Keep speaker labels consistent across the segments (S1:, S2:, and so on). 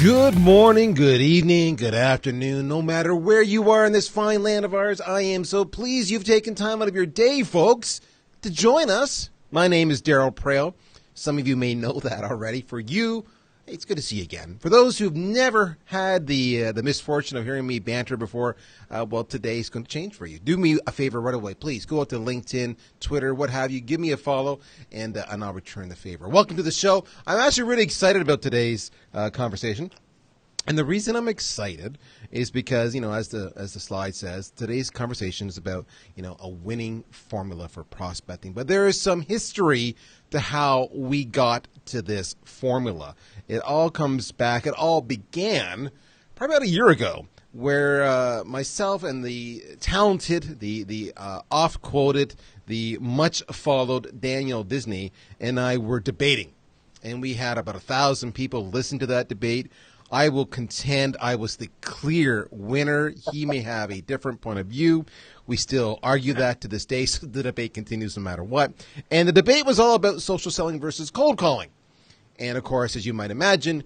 S1: Good morning, good evening, good afternoon, no matter where you are in this fine land of ours. I am so pleased you've taken time out of your day, folks, to join us. My name is Darryl Praill. Some of you may know that already. For you, it's good to see you again. For those who've never had the misfortune of hearing me banter before, well, today's going to change for you. Do me a favor right away. Please go out to LinkedIn, Twitter, what have you. Give me a follow, and I'll return the favor. Welcome to the show. I'm actually really excited about today's conversation. And the reason I'm excited is because, as the slide says, today's conversation is about, a winning formula for prospecting. But there is some history to how we got to this formula. It all comes back. It all began probably about a year ago, where myself and the talented, the oft-quoted, the much-followed Daniel Dennehy and I were debating. And we had about 1,000 people listen to that debate. I will contend I was the clear winner. He may have a different point of view. We still argue that to this day, so the debate continues no matter what. And the debate was all about social selling versus cold calling. And, of course, as you might imagine,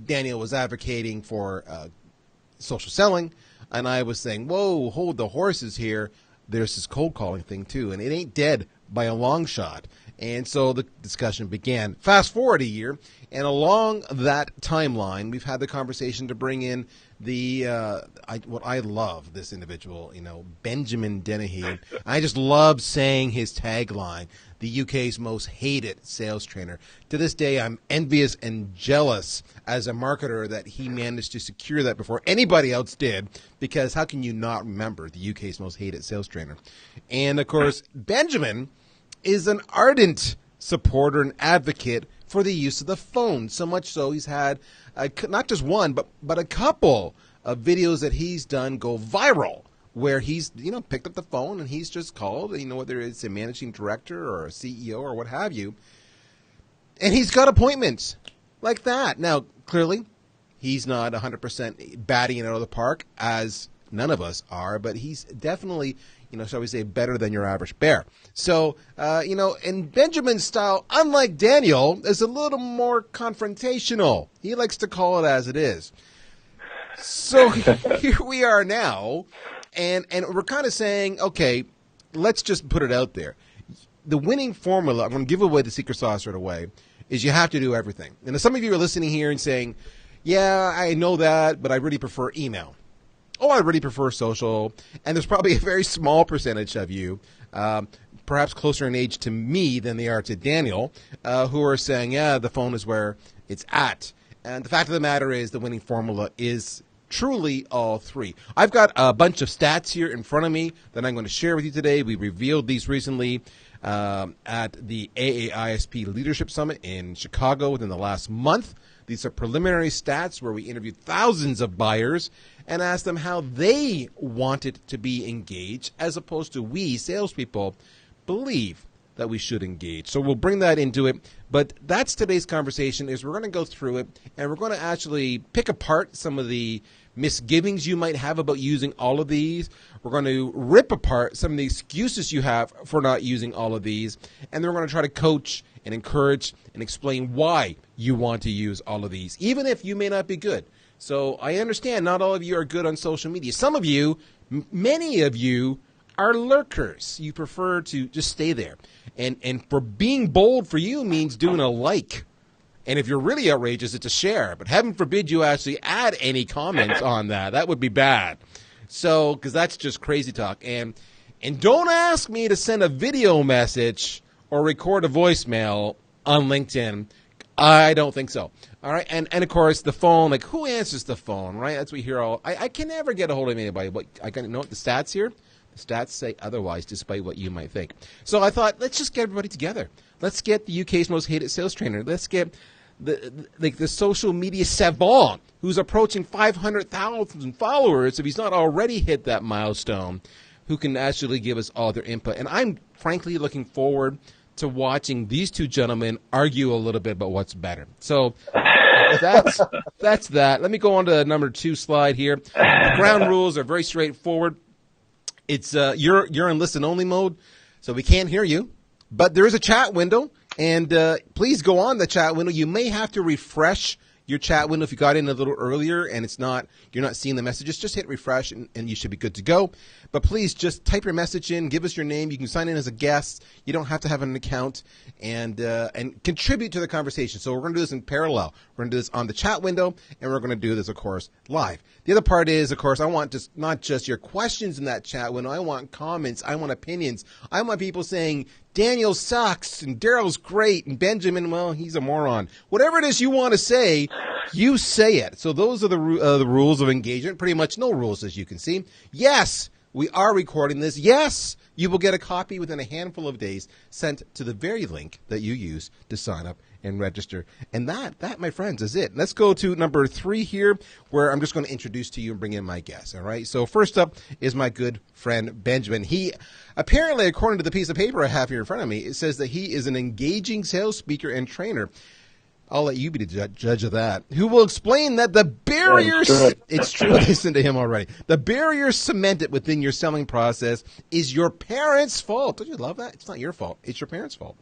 S1: Daniel was advocating for social selling, and I was saying, whoa, hold the horses here. There's this cold calling thing, too, and it ain't dead by a long shot. And so the discussion began. Fast forward a year, and along that timeline, we've had the conversation to bring in what I love this individual, Benjamin Dennehy. I just love saying his tagline, the UK's most hated sales trainer. To this day, I'm envious and jealous as a marketer that he managed to secure that before anybody else did, because how can you not remember the UK's most hated sales trainer? And, of course, Benjamin is an ardent supporter and advocate for the use of the phone, so much so he's had not just one, but a couple of videos that he's done go viral, where he's picked up the phone and he's just called, whether it's a managing director or a CEO or what have you, and he's got appointments like that. Now, clearly, he's not 100% batting it out of the park, as none of us are, but he's definitely, shall we say, better than your average bear. So, in Benjamin's style, unlike Daniel, is a little more confrontational. He likes to call it as it is. So here we are now, and we're kind of saying, okay, let's just put it out there. The winning formula, I'm going to give away the secret sauce right away, is you have to do everything. And some of you are listening here and saying, yeah, I know that, but I really prefer email. Oh, I really prefer social. And there's probably a very small percentage of you, perhaps closer in age to me than they are to Daniel, who are saying, yeah, the phone is where it's at. And the fact of the matter is the winning formula is truly all three. I've got a bunch of stats here in front of me that I'm going to share with you today. We revealed these recently at the AAISP Leadership Summit in Chicago within the last month. These are preliminary stats where we interviewed thousands of buyers and asked them how they wanted to be engaged, as opposed to we, salespeople, believe that we should engage. So we'll bring that into it. But that's today's conversation, is we're going to go through it, and we're going to actually pick apart some of the misgivings you might have about using all of these. We're going to rip apart some of the excuses you have for not using all of these, and then we're going to try to coach and encourage and explain why you want to use all of these, even if you may not be good. So I understand not all of you are good on social media. Some of you, many of you, are lurkers. You prefer to just stay there. And for being bold for you means doing a like. And if you're really outrageous, it's a share. But heaven forbid you actually add any comments on that. That would be bad. So, because that's just crazy talk. And don't ask me to send a video message or record a voicemail on LinkedIn. I don't think so. All right. And of course, the phone, like, who answers the phone, right? That's what we hear all. I can never get a hold of anybody. But I can know what the stats here. The stats say otherwise, despite what you might think. So I thought, let's just get everybody together. Let's get the UK's most hated sales trainer. Let's get the social media savant who's approaching 500,000 followers, if he's not already hit that milestone, who can actually give us all their input. And I'm frankly looking forward to watching these two gentlemen argue a little bit about what's better. So that's that. Let me go on to number 2 slide here. The ground rules are very straightforward. It's you're in listen only mode, so we can't hear you. But there is a chat window, and please go on the chat window. You may have to refresh your chat window. If you got in a little earlier and you're not seeing the messages, just hit refresh and you should be good to go. But please just type your message in, give us your name. You can sign in as a guest. You don't have to have an account, and contribute to the conversation. So we're going to do this in parallel. We're going to do this on the chat window, and we're going to do this, of course, live. The other part is, of course, I want just not just your questions in that chat window. I want comments. I want opinions. I want people saying, Daniel sucks, and Darryl's great, and Benjamin, well, he's a moron. Whatever it is you want to say, you say it. So those are the rules of engagement. Pretty much no rules, as you can see. Yes, we are recording this. Yes, you will get a copy within a handful of days sent to the very link that you use to sign up and register. And that, my friends, is it. Let's go to number 3 here, where I'm just going to introduce to you and bring in my guest. All right. So first up is my good friend Benjamin. He apparently, according to the piece of paper I have here in front of me, it says that he is an engaging sales speaker and trainer. I'll let you be the judge of that. Who will explain that the barriers, it's true, listen to him already. The barriers cemented within your selling process is your parents' fault. Don't you love that? It's not your fault. It's your parents' fault.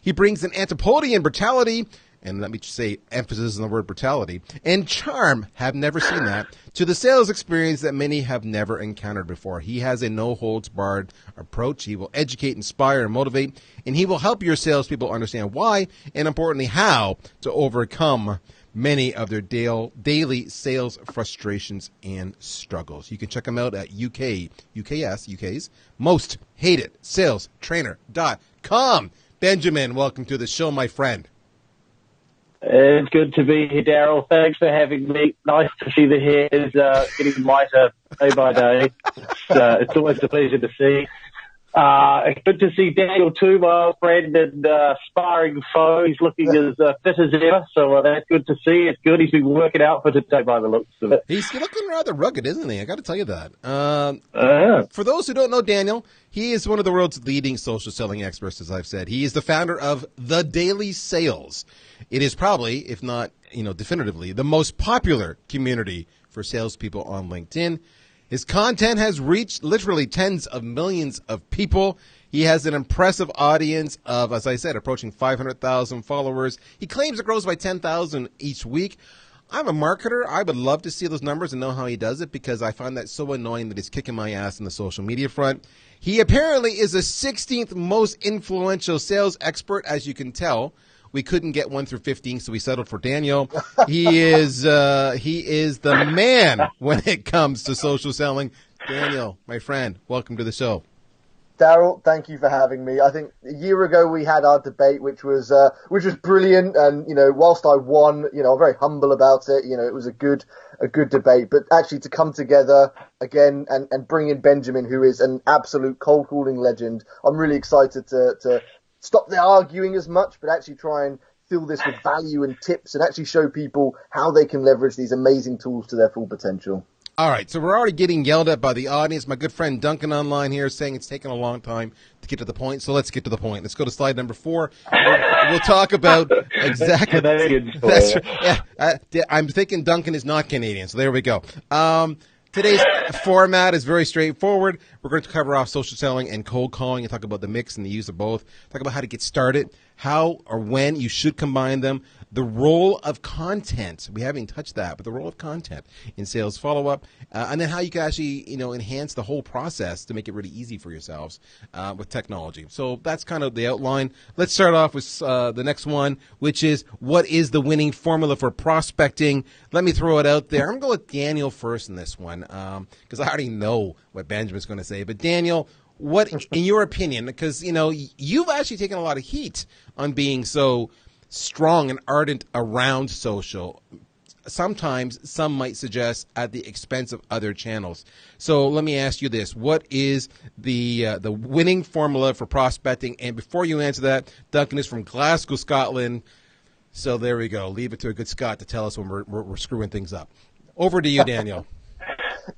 S1: He brings an antipodean brutality, and let me just say emphasis on the word brutality, and charm, have never seen that, to the sales experience that many have never encountered before. He has a no-holds-barred approach. He will educate, inspire, and motivate, and he will help your salespeople understand why, and importantly, how to overcome many of their daily sales frustrations and struggles. You can check him out at UK's most hated sales trainer.com. Benjamin, welcome to the show, my friend.
S2: It's good to be here, Darryl. Thanks for having me. Nice to see the hairs getting lighter day by day. It's always a pleasure to see. Good to see Daniel too, my old friend and sparring foe. He's looking as fit as ever, so that's good to see. It's good. He's been working out for today by the looks of it.
S1: He's looking rather rugged, isn't he? I got to tell you that. For those who don't know Daniel, he is one of the world's leading social selling experts, as I've said. He is the founder of The Daily Sales. It is probably, if not, definitively, the most popular community for salespeople on LinkedIn. His content has reached literally tens of millions of people. He has an impressive audience of, as I said, approaching 500,000 followers. He claims it grows by 10,000 each week. I'm a marketer. I would love to see those numbers and know how he does it, because I find that so annoying that he's kicking my ass in the social media front. He apparently is the 16th most influential sales expert, as you can tell. We couldn't get 1 through 15, so we settled for Daniel. He is the man when it comes to social selling. Daniel, my friend, welcome to the show.
S3: Darryl, thank you for having me. I think a year ago we had our debate, which was brilliant, and whilst I won, I'm very humble about it. It was a good debate, but actually to come together again and bring in Benjamin, who is an absolute cold calling legend, I'm really excited to stop the arguing as much, but actually try and fill this with value and tips and actually show people how they can leverage these amazing tools to their full potential.
S1: All right, so we're already getting yelled at by the audience. My good friend Duncan online here is saying it's taken a long time to get to the point, so let's get to the point. Let's go to slide number 4. We'll talk about exactly. I'm thinking Duncan is not Canadian, so there we go. Today's format is very straightforward. We're going to cover off social selling and cold calling and talk about the mix and the use of both. Talk about how to get started, how or when you should combine them, the role of content. We haven't touched that, but the role of content in sales follow-up, and then how you can actually, enhance the whole process to make it really easy for yourselves with technology. So that's kind of the outline. Let's start off with the next one, which is what is the winning formula for prospecting? Let me throw it out there. I'm going to go with Daniel first in this one because I already know what Benjamin's going to say. But Daniel, what, in your opinion, because, you've actually taken a lot of heat on being so strong and ardent around social. Sometimes some might suggest at the expense of other channels. So let me ask you this. What is the winning formula for prospecting? And before you answer that, Duncan is from Glasgow, Scotland. So there we go. Leave it to a good Scot to tell us when we're screwing things up. Over to you, Daniel.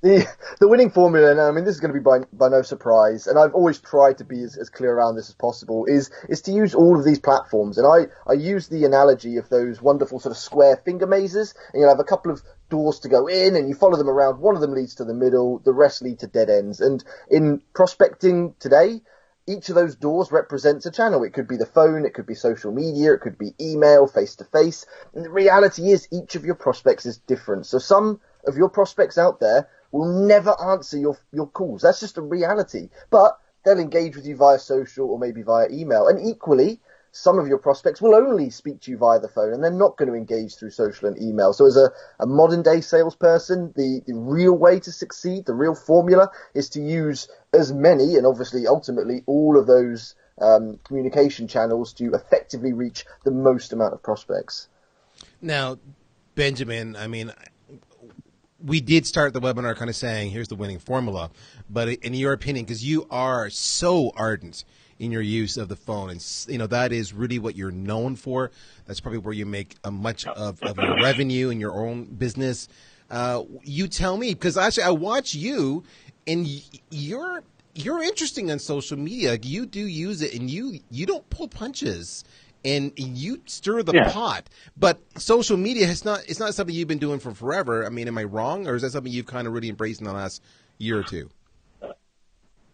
S3: The winning formula, and I mean this is going to be by no surprise, and I've always tried to be as clear around this as possible, is to use all of these platforms. And I use the analogy of those wonderful sort of square finger mazes, and you'll have a couple of doors to go in, and you follow them around. One of them leads to the middle, the rest lead to dead ends. And in prospecting today, each of those doors represents a channel. It could be the phone, it could be social media, it could be email, face-to-face. And the reality is each of your prospects is different. So some of your prospects out there will never answer your calls. That's just a reality. But they'll engage with you via social or maybe via email. And equally, some of your prospects will only speak to you via the phone and they're not going to engage through social and email. So as a modern day salesperson, the real way to succeed, the real formula is to use as many and obviously ultimately all of those communication channels to effectively reach the most amount of prospects.
S1: Now, Benjamin, I mean, we did start the webinar kind of saying, here's the winning formula. But in your opinion, because you are so ardent in your use of the phone, and that is really what you're known for. That's probably where you make much of your revenue in your own business. You tell me, because actually I watch you, and you're interesting on social media. You do use it, and you don't pull punches. And you stir the pot, but social media it's not something you've been doing for forever. I mean, am I wrong, or is that something you've kind of really embraced in the last year or two?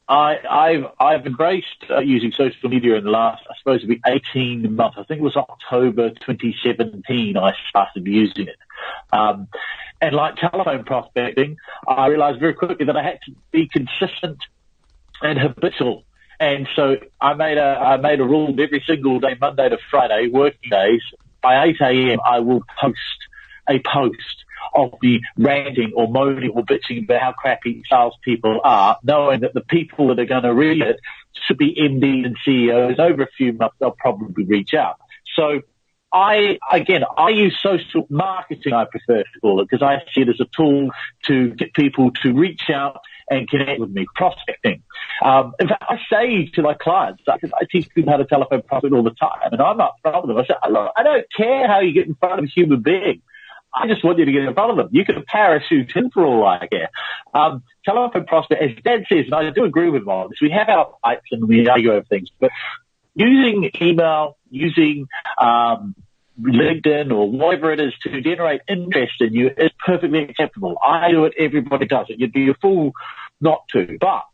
S4: I've embraced using social media in the last, I suppose, it'd be 18 months. I think it was October 2017 I started using it. And like telephone prospecting, I realized very quickly that I had to be consistent and habitual. And so I made a rule every single day, Monday to Friday, working days. By 8 a.m., I will post a post of me ranting or moaning or bitching about how crappy salespeople are, knowing that the people that are going to read it should be MDs and CEOs. Over a few months, they'll probably reach out. So I use social marketing, I prefer to call it, because I see it as a tool to get people to reach out and connect with me, prospecting. In fact, I say to my clients, I teach people how to telephone prospect all the time, and I'm up front with them. I say, look, I don't care how you get in front of a human being. I just want you to get in front of them. You can parachute in for all I care. Telephone prospect, as Dad says, and I do agree with him on this, we have our fights and we argue over things, but using email, using LinkedIn or whatever it is to generate interest in you is perfectly acceptable. I do it. Everybody does it. You'd be a fool not to. But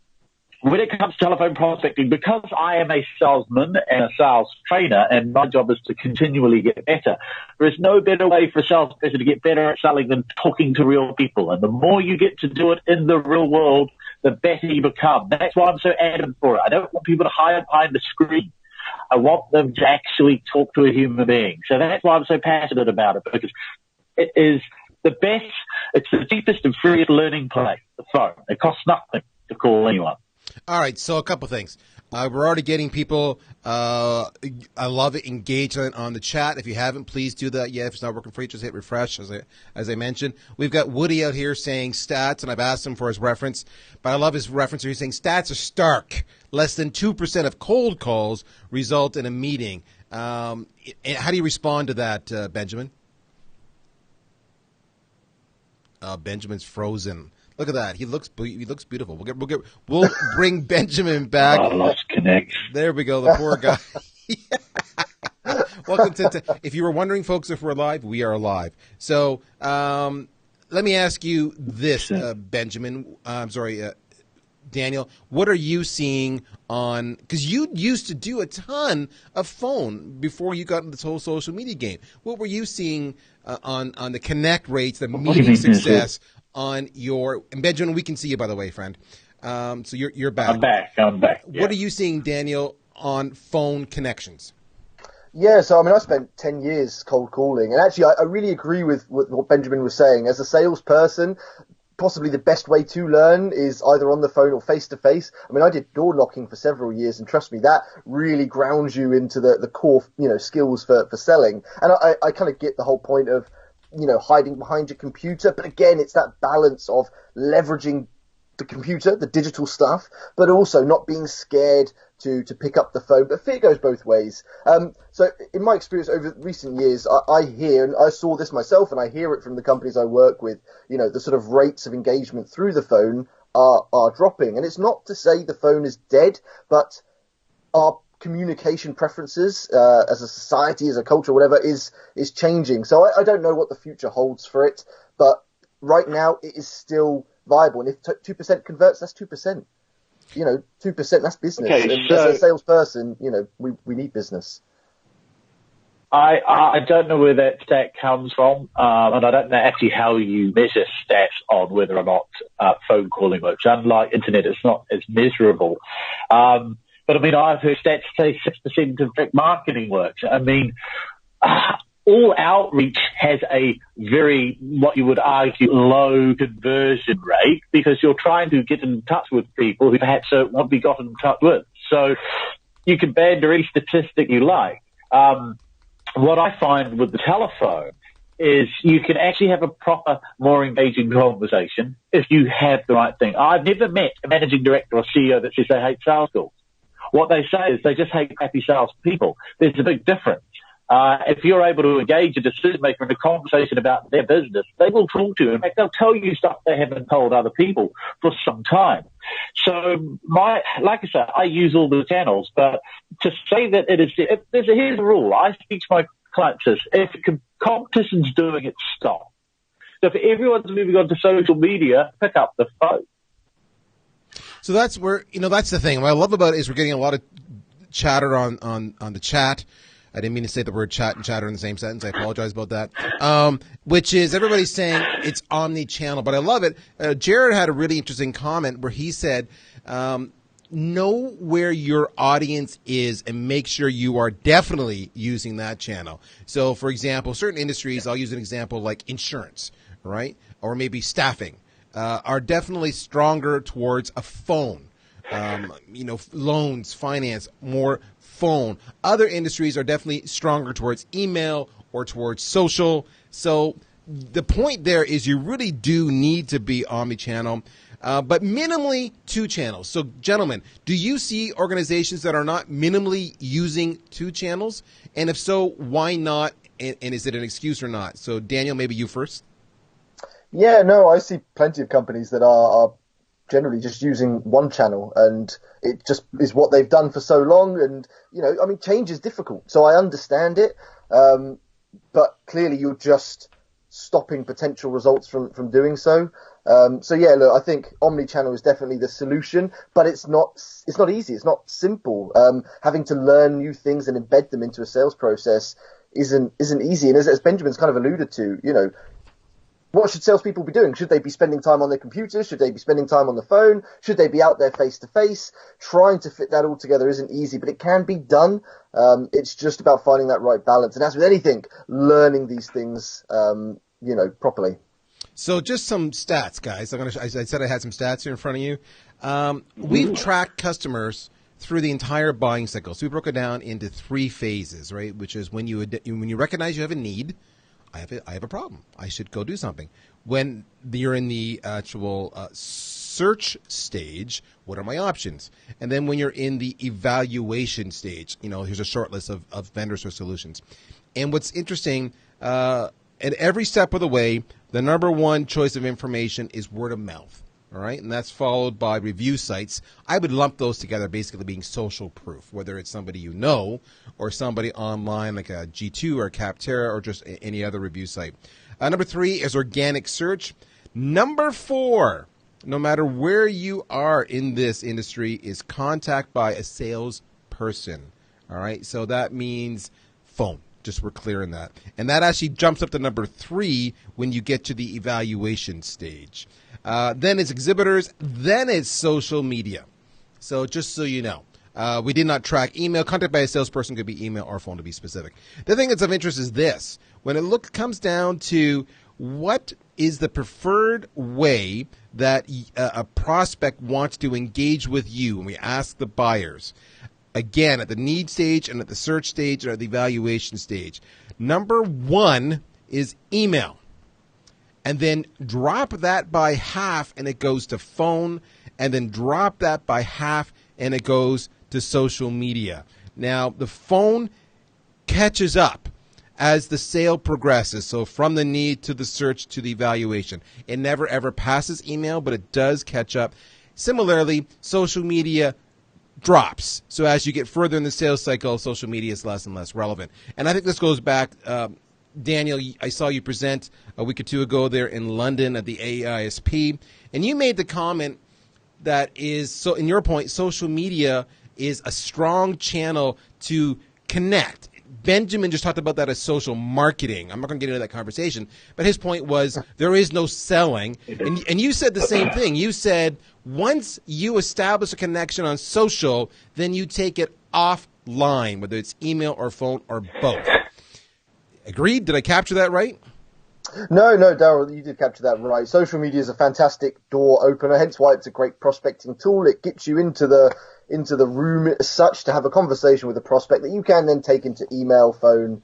S4: when it comes to telephone prospecting, because I am a salesman and a sales trainer and my job is to continually get better, there is no better way for a salesperson to get better at selling than talking to real people. And the more you get to do it in the real world, the better you become. That's why I'm so adamant for it. I don't want people to hide behind the screen. I want them to actually talk to a human being. So that's why I'm so passionate about it, because it is the best, it's the cheapest and freest learning place, the phone. It costs nothing to call anyone.
S1: All right, so a couple things. We're already getting people, I love it, engaged on the chat. If you haven't, please do that. Yeah, if it's not working for you, just hit refresh, as I mentioned. We've got Woody out here saying stats, and I've asked him for his reference, but I love his reference. He's saying stats are stark. Less than 2% of cold calls result in a meeting. How do you respond to that, Benjamin? Benjamin's frozen. Look at that. He looks beautiful. We'll bring Benjamin back.
S4: I lost connection.
S1: There we go. The poor guy. Welcome to. If you were wondering, folks, if we're live, we are live. So let me ask you this, Benjamin. I'm sorry, Daniel. What are you seeing on? Because you used to do a ton of phone before you got into this whole social media game. What were you seeing on the connect rates, the meeting success? On your, and Benjamin, we can see you, by the way, friend. So you're back.
S4: I'm back.
S1: Yeah. What are you seeing, Daniel, on phone connections?
S3: Yeah, so I mean, I spent 10 years cold calling, and actually I really agree with what Benjamin was saying. As a salesperson, possibly the best way to learn is either on the phone or face-to-face. I mean, I did door knocking for several years, and trust me, that really grounds you into the core, skills for selling. And I kind of get the whole point of, hiding behind your computer. But again, it's that balance of leveraging the computer, the digital stuff, but also not being scared to pick up the phone. But fear goes both ways. So in my experience over recent years, I hear, and I saw this myself, and I hear it from the companies I work with, the sort of rates of engagement through the phone are dropping. And it's not to say the phone is dead, but our communication preferences as a society, as a culture, whatever, is changing. So I don't know what the future holds for it, but right now it is still viable. And if 2% converts, that's 2%. 2%, that's business.
S4: Okay,
S3: and
S4: so
S3: as a salesperson, we need business.
S4: I don't know where that stat comes from, and I don't know actually how you measure stats on whether or not phone calling works. Unlike internet, it's not as measurable. But I mean, I've heard stats say 6% of direct marketing works. I mean, all outreach has a very, what you would argue, low conversion rate because you're trying to get in touch with people who perhaps won't be gotten in touch with. So you can banter any statistic you like. What I find with the telephone is you can actually have a proper, more engaging conversation if you have the right thing. I've never met a managing director or CEO that says they hate sales calls. What they say is they just hate crappy sales people. There's a big difference. If you're able to engage a decision maker in a conversation about their business, they will talk to you. In fact, they'll tell you stuff they haven't told other people for some time. So like I said, I use all the channels, but to say that it is, here's the rule. I speak to my clients this: if competition's doing it, stop. So if everyone's moving on to social media, pick up the phone.
S1: So that's where, that's the thing. What I love about it is we're getting a lot of chatter on the chat. I didn't mean to say the word chat and chatter in the same sentence. I apologize about that. Which is everybody's saying it's omni-channel, but I love it. Jared had a really interesting comment where he said, know where your audience is and make sure you are definitely using that channel. So, for example, certain industries, I'll use an example like insurance, right? Or maybe staffing, are definitely stronger towards a phone. Loans, finance, more phone. Other industries are definitely stronger towards email or towards social. So the point there is you really do need to be omnichannel, but minimally 2 channels. So, gentlemen, do you see organizations that are not minimally using 2 channels? And if so, why not? And is it an excuse or not? So, Daniel, maybe you first.
S3: Yeah, no, I see plenty of companies that are generally just using 1 channel, and it just is what they've done for so long. And, change is difficult. So I understand it. But clearly you're just stopping potential results from doing so. So yeah, look, I think omni-channel is definitely the solution, but it's not easy. It's not simple. Having to learn new things and embed them into a sales process isn't easy. And as Benjamin's kind of alluded to, what should salespeople be doing? Should they be spending time on their computers? Should they be spending time on the phone? Should they be out there face to face? Trying to fit that all together isn't easy, but it can be done. It's just about finding that right balance. And as with anything, learning these things, properly.
S1: So just some stats, guys. I said I had some stats here in front of you. We've tracked customers through the entire buying cycle. So we broke it down into 3 phases, right? Which is when you recognize you have a need. I have a problem. I should go do something. When you're in the actual search stage, what are my options? And then when you're in the evaluation stage, here's a short list of vendors or solutions. And what's interesting, at every step of the way, the number 1 choice of information is word of mouth. All right, and that's followed by review sites. I would lump those together, basically being social proof, whether it's somebody you know or somebody online like a G2 or Capterra or just any other review site. Number 3 is organic search. Number 4, no matter where you are in this industry, is contact by a salesperson. All right, so that means phone. Just we're clear in that. And that actually jumps up to number 3 when you get to the evaluation stage. Then it's exhibitors, then it's social media. So just so you know, we did not track email. Contact by a salesperson could be email or phone to be specific. The thing that's of interest is this. When it comes down to what is the preferred way that a prospect wants to engage with you, and we ask the buyers, again, at the need stage and at the search stage or at the evaluation stage, number 1 is email. And then drop that by half and it goes to phone, and then drop that by half and it goes to social media. Now, the phone catches up as the sale progresses. So from the need to the search to the evaluation. It never, ever passes email, but it does catch up. Similarly, social media drops. So as you get further in the sales cycle, social media is less and less relevant. And I think this goes back, Daniel, I saw you present a week or 2 ago there in London at the AISP, and you made the comment, that is, so in your point, social media is a strong channel to connect. Benjamin just talked about that as social marketing. I'm not going to get into that conversation, but his point was there is no selling. And you said the same thing. You said once you establish a connection on social, then you take it offline, whether it's email or phone or both. Agreed? Did I capture that right?
S3: No, Darryl, you did capture that right. Social media is a fantastic door opener, hence why it's a great prospecting tool. It gets you into the room as such to have a conversation with a prospect that you can then take into email, phone,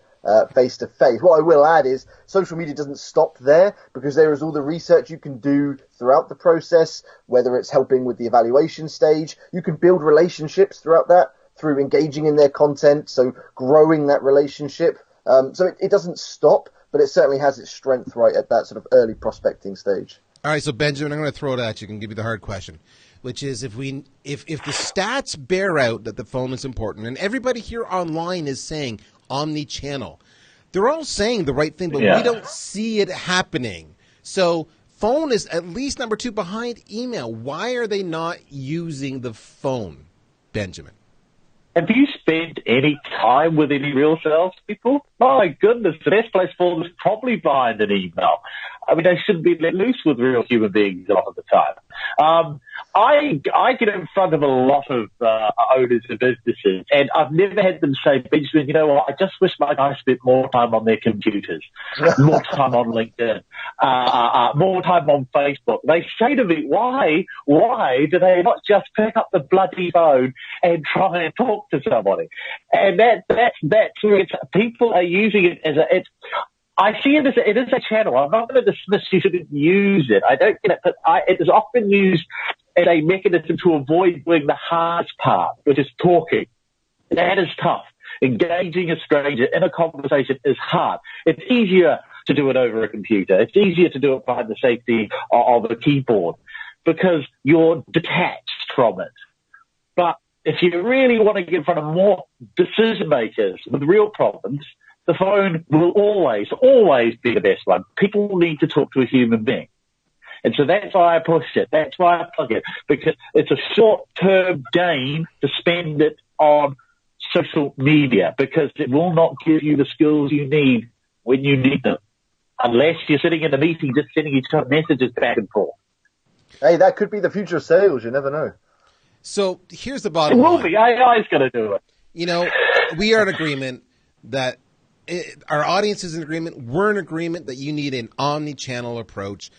S3: face to face. What I will add is social media doesn't stop there, because there is all the research you can do throughout the process, whether it's helping with the evaluation stage. You can build relationships throughout that through engaging in their content, so growing that relationship. So it doesn't stop, but it certainly has its strength right at that sort of early prospecting stage.
S1: All right, so Benjamin, I'm going to throw it at you and give you the hard question, which is if the stats bear out that the phone is important, and everybody here online is saying omni-channel, they're all saying the right thing, but we don't see it happening. So phone is at least number 2 behind email. Why are they not using the phone, Benjamin?
S4: Have you spent any time with any real salespeople? My goodness, the best place for them is probably behind an email. I mean, they shouldn't be let loose with real human beings a lot of the time. I get in front of a lot of owners of businesses, and I've never had them say, Benjamin, you know what, I just wish my guys spent more time on their computers, more time on LinkedIn, more time on Facebook. They say to me, why do they not just pick up the bloody phone and try and talk to somebody? And that's where people are using it as I see it as a channel. I'm not going to dismiss you shouldn't use it. I don't get it, but it is often used as a mechanism to avoid doing the hard part, which is talking. That is tough. Engaging a stranger in a conversation is hard. It's easier to do it over a computer. It's easier to do it behind the safety of a keyboard because you're detached from it. But if you really want to get in front of more decision makers with real problems, the phone will always be the best one. People need to talk to a human being. And so that's why I push it. That's why I plug it, because it's a short-term gain to spend it on social media, because it will not give you the skills you need when you need them, unless you're sitting in a meeting just sending each other messages back and forth.
S3: Hey, that could be the future of sales. You never know.
S1: So here's the bottom line.
S4: It will be. AI is going to do it.
S1: You know, we are in agreement that our audience is in agreement. We're in agreement that you need an omni-channel approach.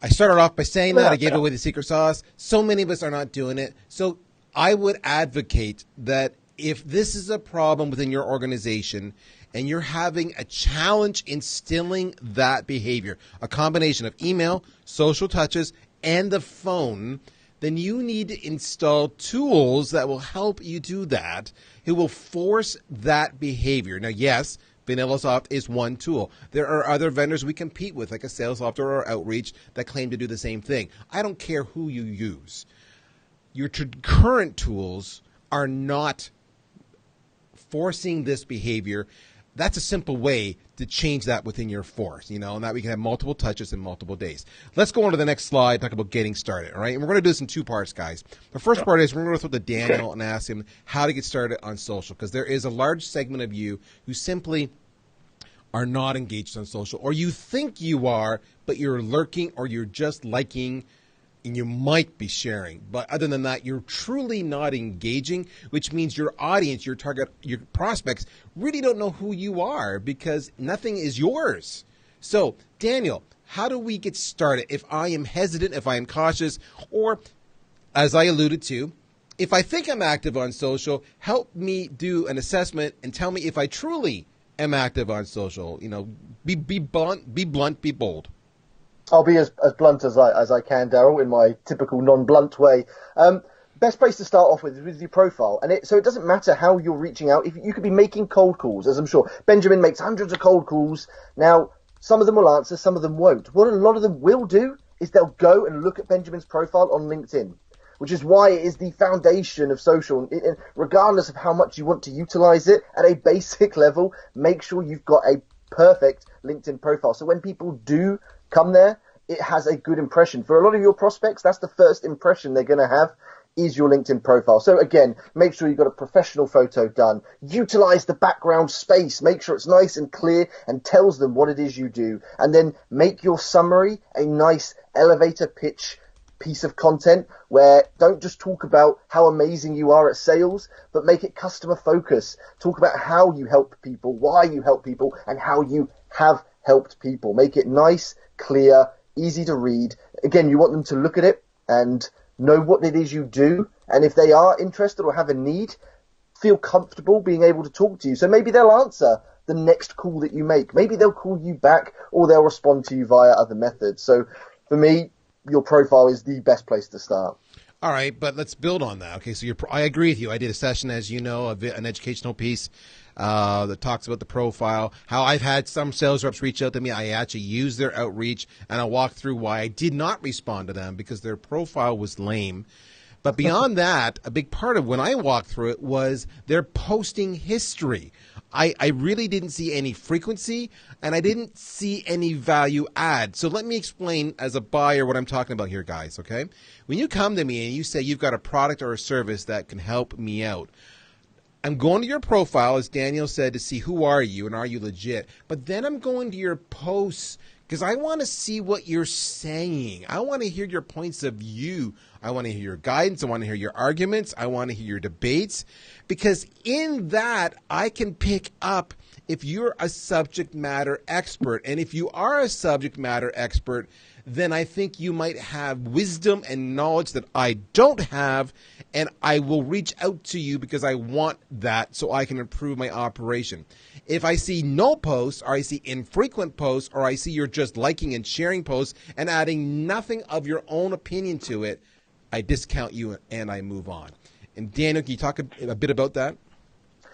S1: I started off by saying that. I gave away the secret sauce. So many of us are not doing it. So I would advocate that if this is a problem within your organization and you're having a challenge instilling that behavior, a combination of email, social touches, and the phone, then you need to install tools that will help you do that, who will force that behavior. Now, yes, VanillaSoft is one tool. There are other vendors we compete with, like a Sales Software or Outreach, that claim to do the same thing. I don't care who you use. Your current tools are not forcing this behavior. That's a simple way to change that within your force, and that we can have multiple touches in multiple days. Let's go on to the next slide, talk about getting started, all right? And we're going to do this in 2 parts, guys. The first part is we're going to go through to Daniel and ask him how to get started on social, because there is a large segment of you who simply are not engaged on social, or you think you are, but you're lurking or you're just liking and you might be sharing. But other than that, you're truly not engaging, which means your audience, your target, your prospects really don't know who you are because nothing is yours. So, Daniel, how do we get started if I am hesitant, if I am cautious, or, as I alluded to, if I think I'm active on social, help me do an assessment and tell me if I truly am active on social. Be blunt, be bold.
S3: I'll be as blunt as I can, Darryl, in my typical non-blunt way. Best place to start off with is with your profile. So it doesn't matter how you're reaching out. If you could be making cold calls, as I'm sure Benjamin makes hundreds of cold calls. Now, some of them will answer, some of them won't. What a lot of them will do is they'll go and look at Benjamin's profile on LinkedIn, which is why it is the foundation of social. And regardless of how much you want to utilize it, at a basic level, make sure you've got a perfect LinkedIn profile. So when people do come there, it has a good impression. For a lot of your prospects, that's the first impression they're going to have is your LinkedIn profile. So again, make sure you've got a professional photo done. Utilize the background space. Make sure it's nice and clear and tells them what it is you do. And then make your summary a nice elevator pitch piece of content where don't just talk about how amazing you are at sales, but make it customer focused. Talk about how you help people, why you help people, and how you have helped people. Make it nice, clear, easy to read. Again, you want them to look at it and know what it is you do, and if they are interested or have a need, feel comfortable being able to talk to you. So maybe they'll answer the next call that you make. Maybe they'll call you back, or they'll respond to you via other methods. So for me, your profile is the best place to start.
S1: All right, but let's build on that. Okay, so I agree with you. I did a session, as you know, an educational piece that talks about the profile, how I've had some sales reps reach out to me. I actually used their outreach, and I walked through why I did not respond to them because their profile was lame. But beyond that, a big part of when I walked through it was their posting history. I really didn't see any frequency, and I didn't see any value add. So let me explain as a buyer what I'm talking about here, guys, okay? When you come to me and you say you've got a product or a service that can help me out, I'm going to your profile, as Daniel said, to see who are you and are you legit. But then I'm going to your posts because I want to see what you're saying. I want to hear your points of view. I want to hear your guidance. I want to hear your arguments. I want to hear your debates. Because in that, I can pick up if you're a subject matter expert. And if you are a subject matter expert, then I think you might have wisdom and knowledge that I don't have, and I will reach out to you because I want that so I can improve my operation. If I see no posts, or I see infrequent posts, or I see you're just liking and sharing posts and adding nothing of your own opinion to it, I discount you and I move on. And Daniel, can you talk a bit about that?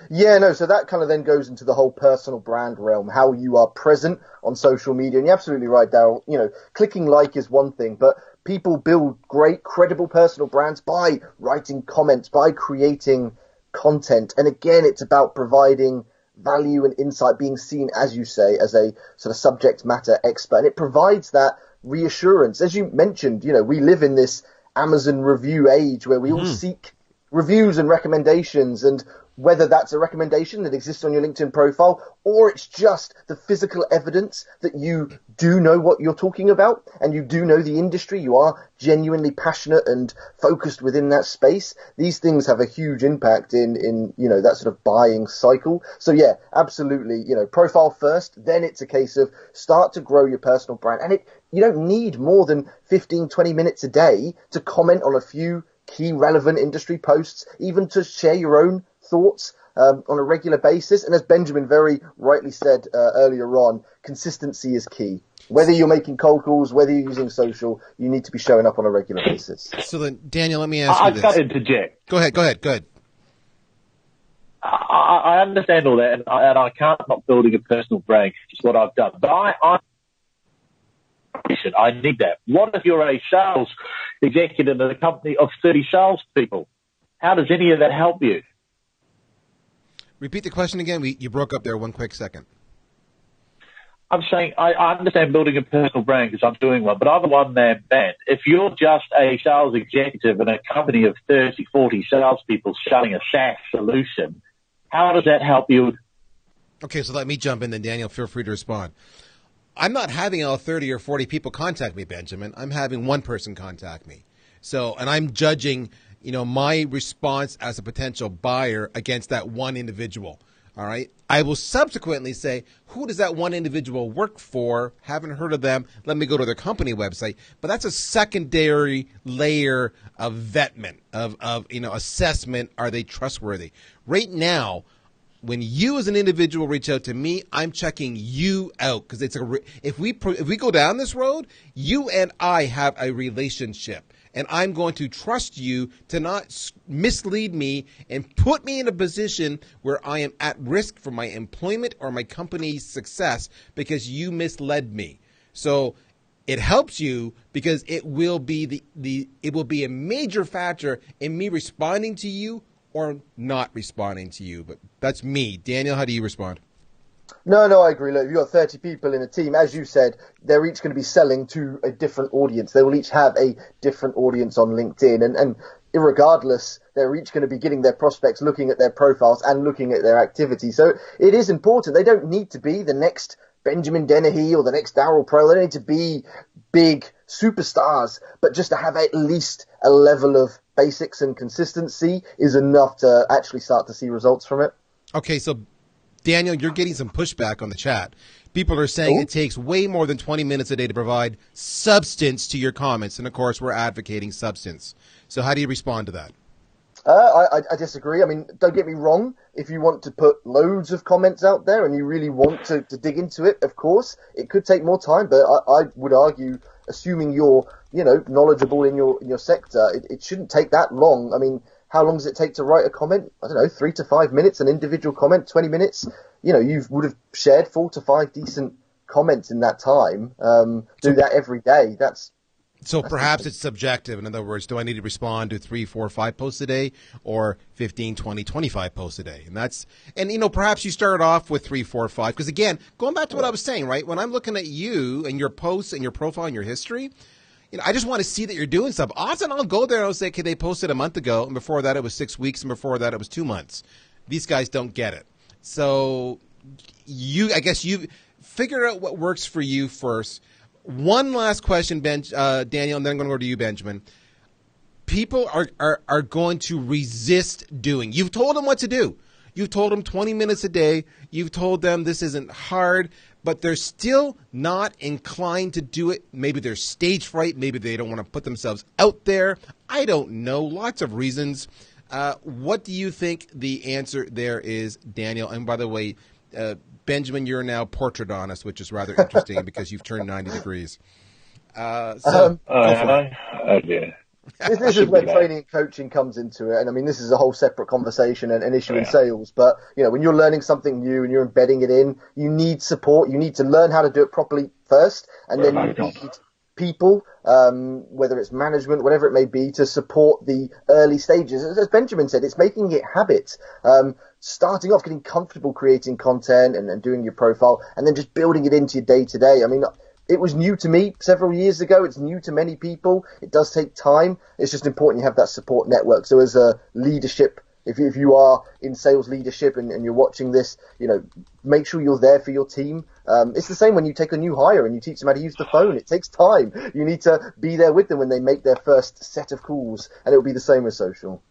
S3: Yeah, no, so that kind of then goes into the whole personal brand realm, how you are present on social media. And you're absolutely right, Darryl. You know, clicking like is one thing, but people build great, credible personal brands by writing comments, by creating content. And again, it's about providing value and insight, being seen, as you say, as a sort of subject matter expert. And it provides that reassurance. As you mentioned, you know, we live in this Amazon review age where we all seek reviews and recommendations, and whether that's a recommendation that exists on your LinkedIn profile or it's just the physical evidence that you do know what you're talking about and you do know the industry, you are genuinely passionate and focused within that space. These things have a huge impact in you know, that sort of buying cycle. So yeah, absolutely, you know, profile first, then it's a case of start to grow your personal brand. And you don't need more than 15, 20 minutes a day to comment on a few key relevant industry posts, even to share your own thoughts on a regular basis. And as Benjamin very rightly said earlier on, consistency is key. Whether you're making cold calls, whether you're using social, you need to be showing up on a regular basis.
S1: So then, Daniel, let me ask you this.
S4: I've got to interject.
S1: Go ahead.
S4: I understand all that, and I can't stop building a personal brand, which is what I've done. But I need that. What if you're a sales executive in a company of 30 salespeople? How does any of that help you?
S1: Repeat the question again. You broke up there 1 quick second.
S4: I'm saying I understand building a personal brand because I'm doing one, but I'm a one-man band. If you're just a sales executive in a company of 30, 40 salespeople selling a SaaS solution, how does that help you?
S1: Okay, so let me jump in then, Daniel. Feel free to respond. I'm not having all 30 or 40 people contact me, Benjamin. I'm having one person contact me. So, and I'm judging, you know, my response as a potential buyer against that one individual. All right. I will subsequently say, who does that one individual work for? Haven't heard of them. Let me go to their company website. But that's a secondary layer of vetment, of you know, assessment. Are they trustworthy? Right now, when you as an individual reach out to me, I'm checking you out because if we go down this road, you and I have a relationship. And I'm going to trust you to not mislead me and put me in a position where I am at risk for my employment or my company's success because you misled me. So it helps you because it will be it will be a major factor in me responding to you or not responding to you. But that's me. Daniel, how do you respond?
S3: No, I agree. Look, if you've got 30 people in a team, as you said, they're each going to be selling to a different audience. They will each have a different audience on LinkedIn. And irregardless, they're each going to be getting their prospects, looking at their profiles and looking at their activity. So it is important. They don't need to be the next Benjamin Dennehy or the next Darryl Praill. They don't need to be big superstars, but just to have at least a level of basics and consistency is enough to actually start to see results from it.
S1: Okay, so Daniel, you're getting some pushback on the chat. People are saying it takes way more than 20 minutes a day to provide substance to your comments. And, of course, we're advocating substance. So how do you respond to that?
S3: I disagree. I mean, don't get me wrong. If you want to put loads of comments out there and you really want to dig into it, of course, it could take more time. But I would argue, assuming you're, knowledgeable in your sector, it shouldn't take that long. I mean, how long does it take to write a comment? I don't know, 3 to 5 minutes, an individual comment, 20 minutes. You would have shared 4 to 5 decent comments in that time. Do that every day. That's
S1: perhaps it's subjective. In other words, do I need to respond to 3, 4, 5 posts a day or 15, 20, 25 posts a day? And perhaps you started off with 3, 4, 5. Because again, going back to what I was saying, right? When I'm looking at you and your posts and your profile and your history, I just want to see that you're doing something. Often I'll go there and I'll say, okay, they posted a month ago, and before that it was 6 weeks, and before that it was 2 months. These guys don't get it. So I guess you figure out what works for you first. One last question, Daniel, and then I'm going to go to you, Benjamin. People are going to resist doing. You've told them what to do. You've told them 20 minutes a day. You've told them this isn't hard, but they're still not inclined to do it. Maybe they're stage fright. Maybe they don't want to put themselves out there. I don't know. Lots of reasons. What do you think the answer there is, Daniel? And by the way, Benjamin, you're now portrait on us, which is rather interesting because you've turned 90 degrees.
S4: Oh, yeah.
S3: This is where training and coaching comes into it. And I mean, this is a whole separate conversation and an issue in sales. But, when you're learning something new and you're embedding it in, you need support. You need to learn how to do it properly first. And then you need people, whether it's management, whatever it may be, to support the early stages. As Benjamin said, it's making it habit. Starting off, getting comfortable creating content and doing your profile, and then just building it into your day-to-day. I mean, it was new to me several years ago. It's new to many people. It does take time. It's just important you have that support network. So as a leadership, if you are in sales leadership and you're watching this, make sure you're there for your team. It's the same when you take a new hire and you teach them how to use the phone. It takes time. You need to be there with them when they make their first set of calls, and it will be the same with social.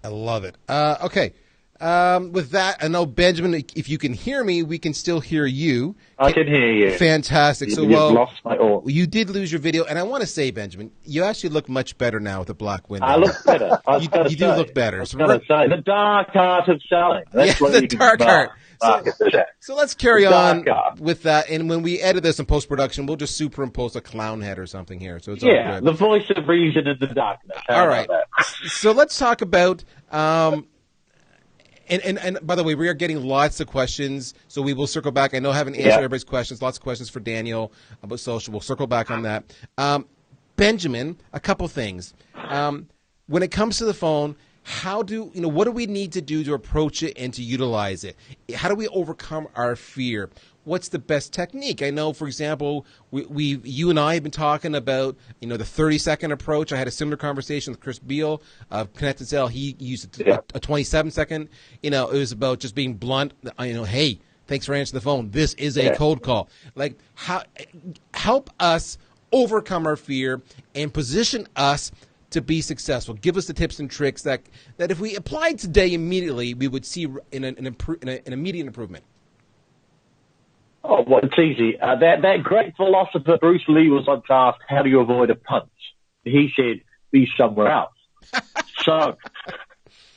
S1: I love it. Okay. With that, I know, Benjamin, if you can hear me, we can still hear you.
S4: I can hear you.
S1: Fantastic.
S4: You've lost my audio.
S1: You did lose your video, and I want to say, Benjamin, you actually look much better now with the black window.
S4: I look better.
S1: You do look better.
S4: I was going to say, the dark art of selling. That's what
S1: the dark art. So let's carry on
S4: art.
S1: with that, and when we edit this in post-production, we'll just superimpose a clown head or something here. So it's all good.
S4: The voice of reason in the darkness.
S1: All right. So let's talk about... And by the way, we are getting lots of questions, so we will circle back. I know I haven't answered everybody's questions. Lots of questions for Daniel about social. We'll circle back on that. Benjamin, a couple things. When it comes to the phone, what do we need to do to approach it and to utilize it? How do we overcome our fear? What's the best technique? I know, for example, you and I have been talking about, the 30-second approach. I had a similar conversation with Chris Beal of Connect and Sell. He used a 27-second. It was about just being blunt. Hey, thanks for answering the phone. This is a cold call. Like, help us overcome our fear and position us to be successful. Give us the tips and tricks that if we applied today immediately, we would see an immediate improvement.
S4: Oh, well, it's easy. That great philosopher Bruce Lee was once asked, how do you avoid a punch? He said, be somewhere else. So,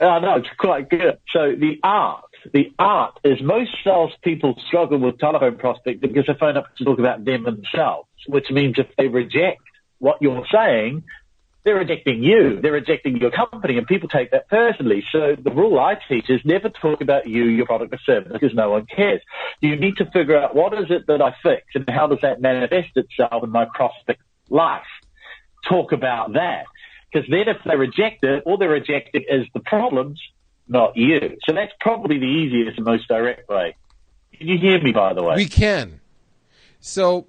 S4: no, it's quite good. So the art is most salespeople struggle with telephone prospecting because they phone up to talk about them themselves, which means if they reject what you're saying, they're rejecting you. They're rejecting your company, and people take that personally. So the rule I teach is never talk about you, your product or service, because no one cares. You need to figure out what is it that I fix and how does that manifest itself in my prospect life. Talk about that. Because then if they reject it, all they're rejecting is the problems, not you. So that's probably the easiest and most direct way. Can you hear me, by the way?
S1: We can. So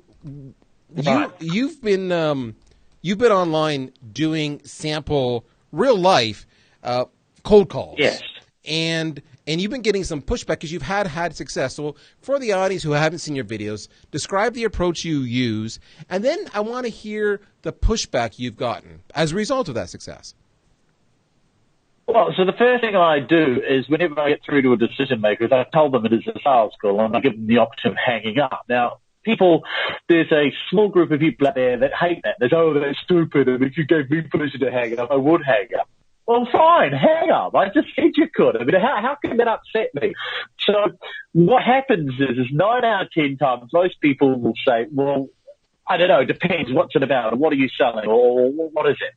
S1: you've been online doing sample real life cold calls.
S4: Yes.
S1: And you've been getting some pushback because you've had success. So for the audience who haven't seen your videos, describe the approach you use, and then I want to hear the pushback you've gotten as a result of that success.
S4: Well, so the first thing I do is whenever I get through to a decision maker, is I tell them it is a sales call, and I give them the option of hanging up. Now, there's a small group of people out there that hate that. They say, oh, that's stupid, and if you gave me permission to hang up, I would hang up. Well, fine, hang up. I just said you could. I mean, how can that upset me? So what happens is 9 out of 10 times, most people will say, well, I don't know, it depends. What's it about? Or what are you selling? Or what is it?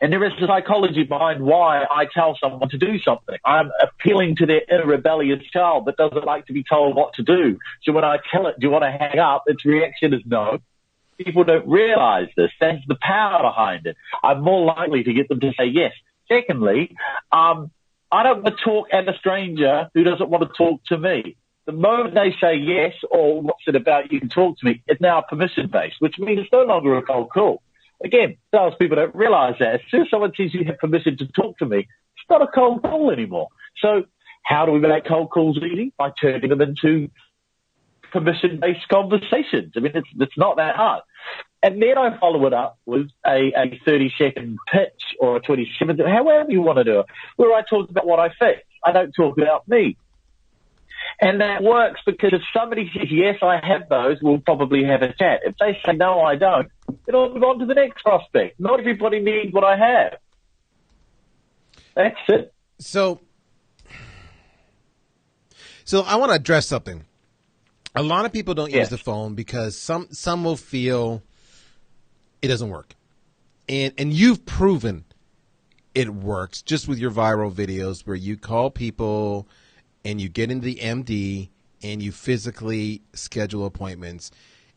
S4: And there is a psychology behind why I tell someone to do something. I'm appealing to their inner rebellious child that doesn't like to be told what to do. So when I tell it, do you want to hang up? Its reaction is no. People don't realize this. That's the power behind it. I'm more likely to get them to say yes. Secondly, I don't want to talk at a stranger who doesn't want to talk to me. The moment they say yes, or what's it about, you can talk to me, it's now permission-based, which means it's no longer a cold call. Again, salespeople don't realize that. As soon as someone says you have permission to talk to me, it's not a cold call anymore. So how do we make cold calls easy? By turning them into permission-based conversations. I mean, it's not that hard. And then I follow it up with a 30-second pitch or a 27, however you want to do it, where I talk about what I fix. I don't talk about me. And that works because if somebody says, yes, I have those, we'll probably have a chat. If they say, no, I don't, then I'll move on to the next prospect. Not everybody needs what I have. That's it.
S1: So I want to address something. A lot of people don't use the phone because some will feel it doesn't work. And you've proven it works just with your viral videos where you call people and you get into the MD and you physically schedule appointments.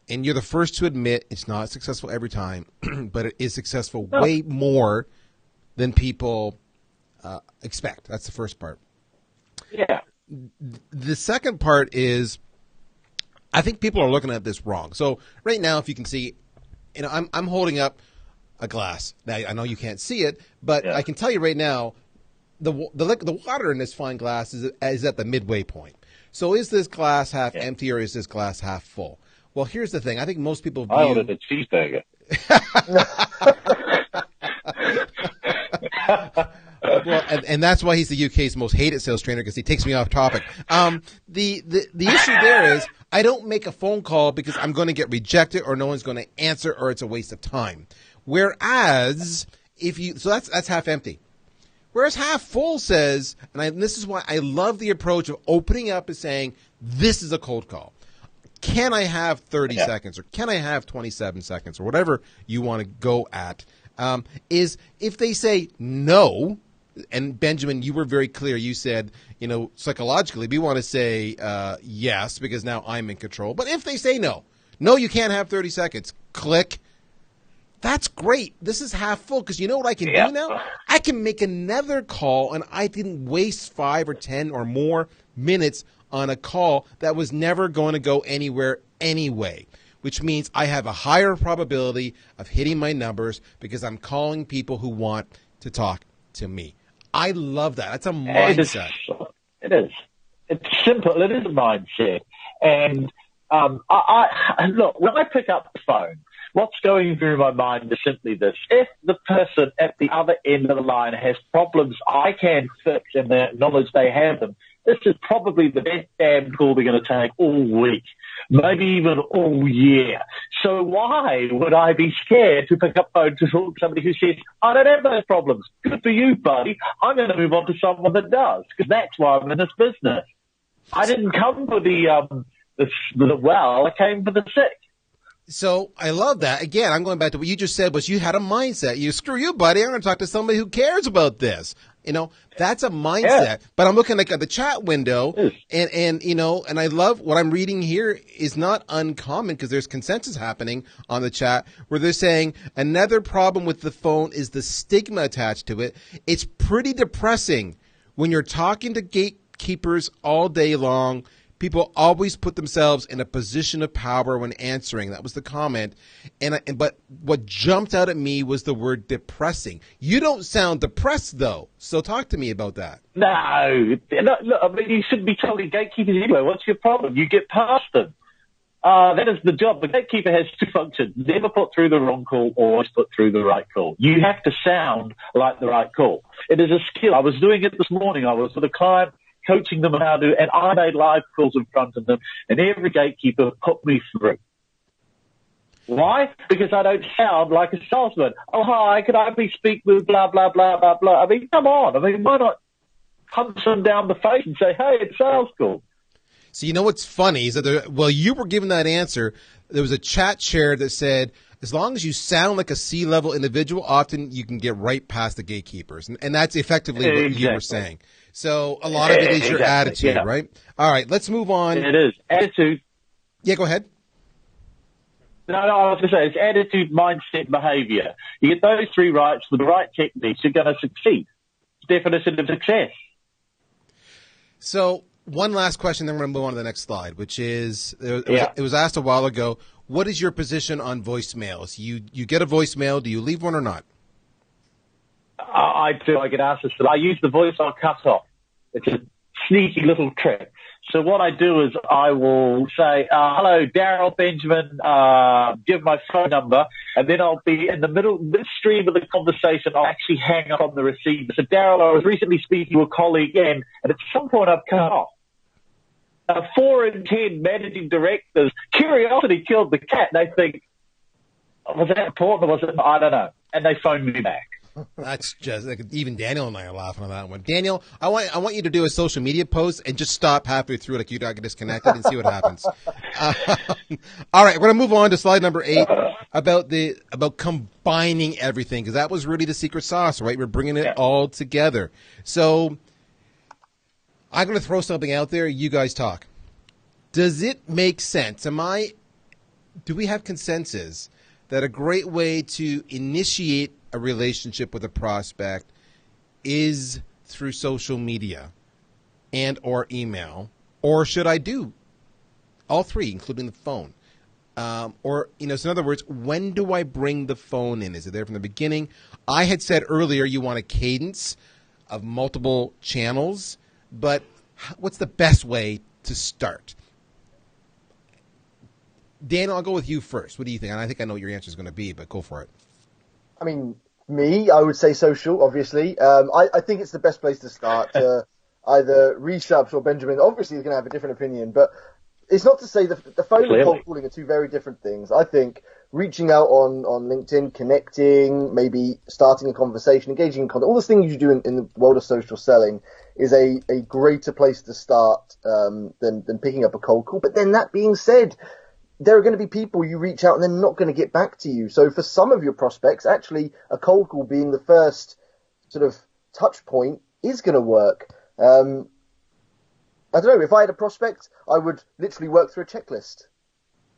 S1: And you're the first to admit it's not successful every time, but it is successful way more than people expect. That's the first part.
S4: Yeah.
S1: The second part is I think people are looking at this wrong. So right now, if you can see, I'm holding up a glass. Now, I know you can't see it, but I can tell you right now, the water in this fine glass is at the midway point. So is this glass half empty or is this glass half full? Well, here's the thing. I think most people view...
S4: I ordered a cheeseburger.
S1: Well, and that's why he's the UK's most hated sales trainer, because he takes me off topic. The issue there is I don't make a phone call because I'm going to get rejected or no one's going to answer or it's a waste of time. Whereas so that's half empty. Whereas half full says, and this is why I love the approach of opening up and saying, this is a cold call. Can I have 30 seconds or can I have 27 seconds or whatever you want to go at? Is if they say no, and Benjamin, you were very clear. You said, psychologically, we want to say yes because now I'm in control. But if they say no, you can't have 30 seconds, click. That's great. This is half full because you know what I can do now? I can make another call and I didn't waste 5 or 10 or more minutes on a call that was never going to go anywhere anyway, which means I have a higher probability of hitting my numbers because I'm calling people who want to talk to me. I love that. That's a mindset.
S4: It is. It's simple. It is a mindset. And look, when I pick up the phone, what's going through my mind is simply this. If the person at the other end of the line has problems I can fix and they acknowledge they have them, this is probably the best damn call they're going to take all week, maybe even all year. So why would I be scared to pick up the phone to talk to somebody who says, I don't have those problems? Good for you, buddy. I'm going to move on to someone that does, because that's why I'm in this business. I didn't come for the well, I came for the sick.
S1: So I love that. Again, I'm going back to what you just said, was you had a mindset. Screw you, buddy. I'm going to talk to somebody who cares about this. That's a mindset. Yeah. But I'm looking at the chat window and I love what I'm reading here is not uncommon because there's consensus happening on the chat where they're saying another problem with the phone is the stigma attached to it. It's pretty depressing when you're talking to gatekeepers all day long. People always put themselves in a position of power when answering. That was the comment. But what jumped out at me was the word depressing. You don't sound depressed, though. So talk to me about that.
S4: No, look, I mean, you shouldn't be telling gatekeepers anyway. What's your problem? You get past them. That is the job. The gatekeeper has two functions. Never put through the wrong call, always put through the right call. You have to sound like the right call. It is a skill. I was doing it this morning. I was with a client, coaching them how to, and I made live calls in front of them, and every gatekeeper put me through. Why? Because I don't sound like a salesman. Oh, hi, could I please speak with blah, blah, blah, blah, blah. I mean, come on. I mean, why not punch them down the face and say, hey, it's sales call?
S1: So you know what's funny is that while you were given that answer, there was a chat shared that said, as long as you sound like a C-level individual, often you can get right past the gatekeepers. And that's effectively what you were saying. So a lot of it is your attitude, right? All right, let's move on.
S4: It is. Attitude.
S1: Yeah, go ahead.
S4: No, I was going to say, it's attitude, mindset, behavior. You get those three right with the right techniques, you're going to succeed. Definition of success.
S1: So one last question, then we're going to move on to the next slide, which is, it was asked a while ago, what is your position on voicemails? You get a voicemail, do you leave one or not?
S4: I do. I get asked this, but I use the voicemail cutoff. It's a sneaky little trick. So what I do is I will say, hello, Darryl Benjamin, give my phone number, and then I'll be in the midstream of the conversation. I'll actually hang up on the receiver. So, Darryl, I was recently speaking to a colleague, and at some point I've cut off. 4 in 10 managing directors, curiosity killed the cat. They think, was that important or was it? I don't know. And they phone me back.
S1: That's just like, even Daniel and I are laughing on that one. Daniel, I want you to do a social media post and just stop halfway through, like you got disconnected, and see what happens. All right, we're gonna move on to slide number 8 about combining everything, because that was really the secret sauce, right? We're bringing it all together. So I'm gonna throw something out there. You guys talk. Does it make sense? Do we have consensus that a great way to initiate a relationship with a prospect is through social media and or email, or should I do all three, including the phone? So in other words, when do I bring the phone in? Is it there from the beginning? I had said earlier you want a cadence of multiple channels, but what's the best way to start? Dan, I'll go with you first. What do you think? And I think I know what your answer is going to be, but go for it.
S3: I mean, I would say social, obviously. I think it's the best place to start. Either Resubs or Benjamin, obviously, is going to have a different opinion, but it's not to say the phone and cold calling are two very different things. I think reaching out on LinkedIn, connecting, maybe starting a conversation, engaging in content, all those things you do in the world of social selling is a greater place to start than picking up a cold call. But then that being said, there are going to be people you reach out and they're not going to get back to you. So for some of your prospects, actually a cold call being the first sort of touch point is going to work. I don't know. If I had a prospect, I would literally work through a checklist.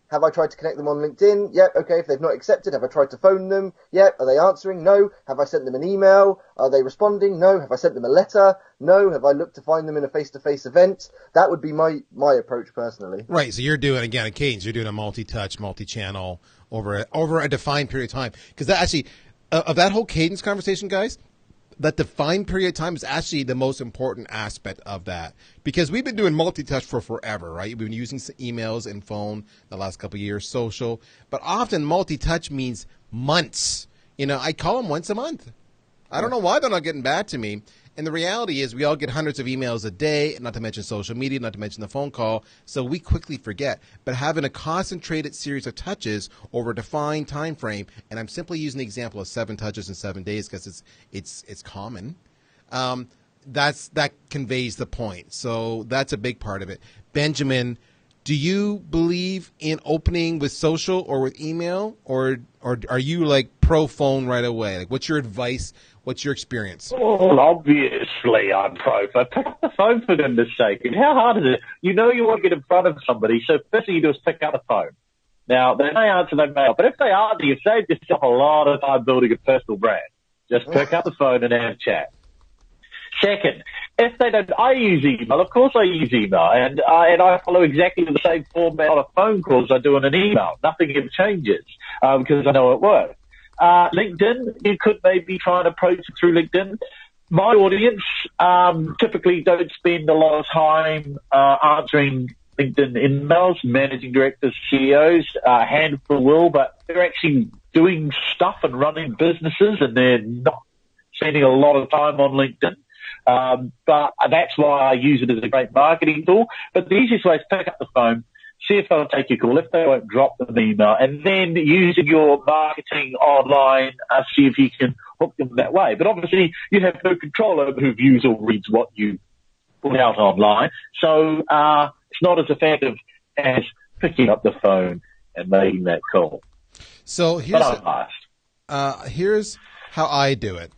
S3: Have I tried to connect them on LinkedIn? Yep. Okay. If they've not accepted, have I tried to phone them? Yep. Are they answering? No. Have I sent them an email? Are they responding? No. Have I sent them a letter? No. Have I looked to find them in a face-to-face event? That would be my approach personally.
S1: Right. So you're doing, again, a cadence. You're doing a multi-touch, multi-channel over a defined period of time. Because that actually, of that whole cadence conversation, guys, that defined period of time is actually the most important aspect of that, because we've been doing multi-touch for forever, right? We've been using emails and phone the last couple of years, social, but often multi-touch means months. I call them once a month. I don't know why they're not getting back to me. And the reality is we all get hundreds of emails a day, not to mention social media, not to mention the phone call. So we quickly forget. But having a concentrated series of touches over a defined time frame, and I'm simply using the example of 7 touches in 7 days because it's common, that conveys the point. So that's a big part of it. Benjamin, do you believe in opening with social or with email, or are you like pro phone right away? Like, what's your advice? What's your experience?
S4: Well, obviously I'm pro. But pick up the phone, for goodness sake. And how hard is it? You want to get in front of somebody, so first thing you do is pick up the phone. Now, they may answer, they may not. But if they answer, you've saved yourself a lot of time building a personal brand. Just pick up the phone and have a chat. Second, if they don't, I use email. Of course I use email, and I follow exactly the same format on a phone call as I do on an email. Nothing ever changes because I know it works. LinkedIn, you could maybe try and approach it through LinkedIn. My audience typically don't spend a lot of time answering LinkedIn emails. Managing directors, CEOs, a handful will, but they're actually doing stuff and running businesses, and they're not spending a lot of time on LinkedIn. But that's why I use it as a great marketing tool. But the easiest way is pick up the phone, see if they'll take your call. If they won't, drop them an email. And then using your marketing online, see if you can hook them that way. But obviously, you have no control over who views or reads what you put out online. So it's not as effective as picking up the phone and making that call.
S1: So here's how I do it.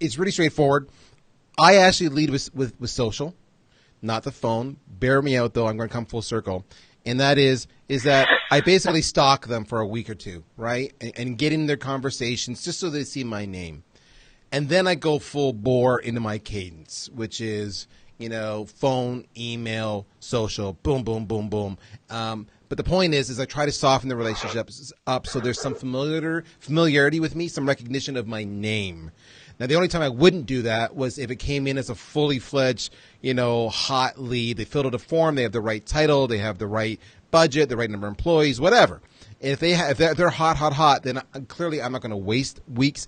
S1: It's really straightforward. I actually lead with social, not the phone. Bear me out, though. I'm going to come full circle. And that is that I basically stalk them for a week or two, right? And get in their conversations just so they see my name. And then I go full bore into my cadence, which is, phone, email, social, boom, boom, boom, boom. But the point is I try to soften the relationships up so there's some familiarity with me, some recognition of my name. Now, the only time I wouldn't do that was if it came in as a fully fledged, hot lead. They filled out a form. They have the right title. They have the right budget, the right number of employees, whatever. And if they're hot, then clearly I'm not going to waste weeks,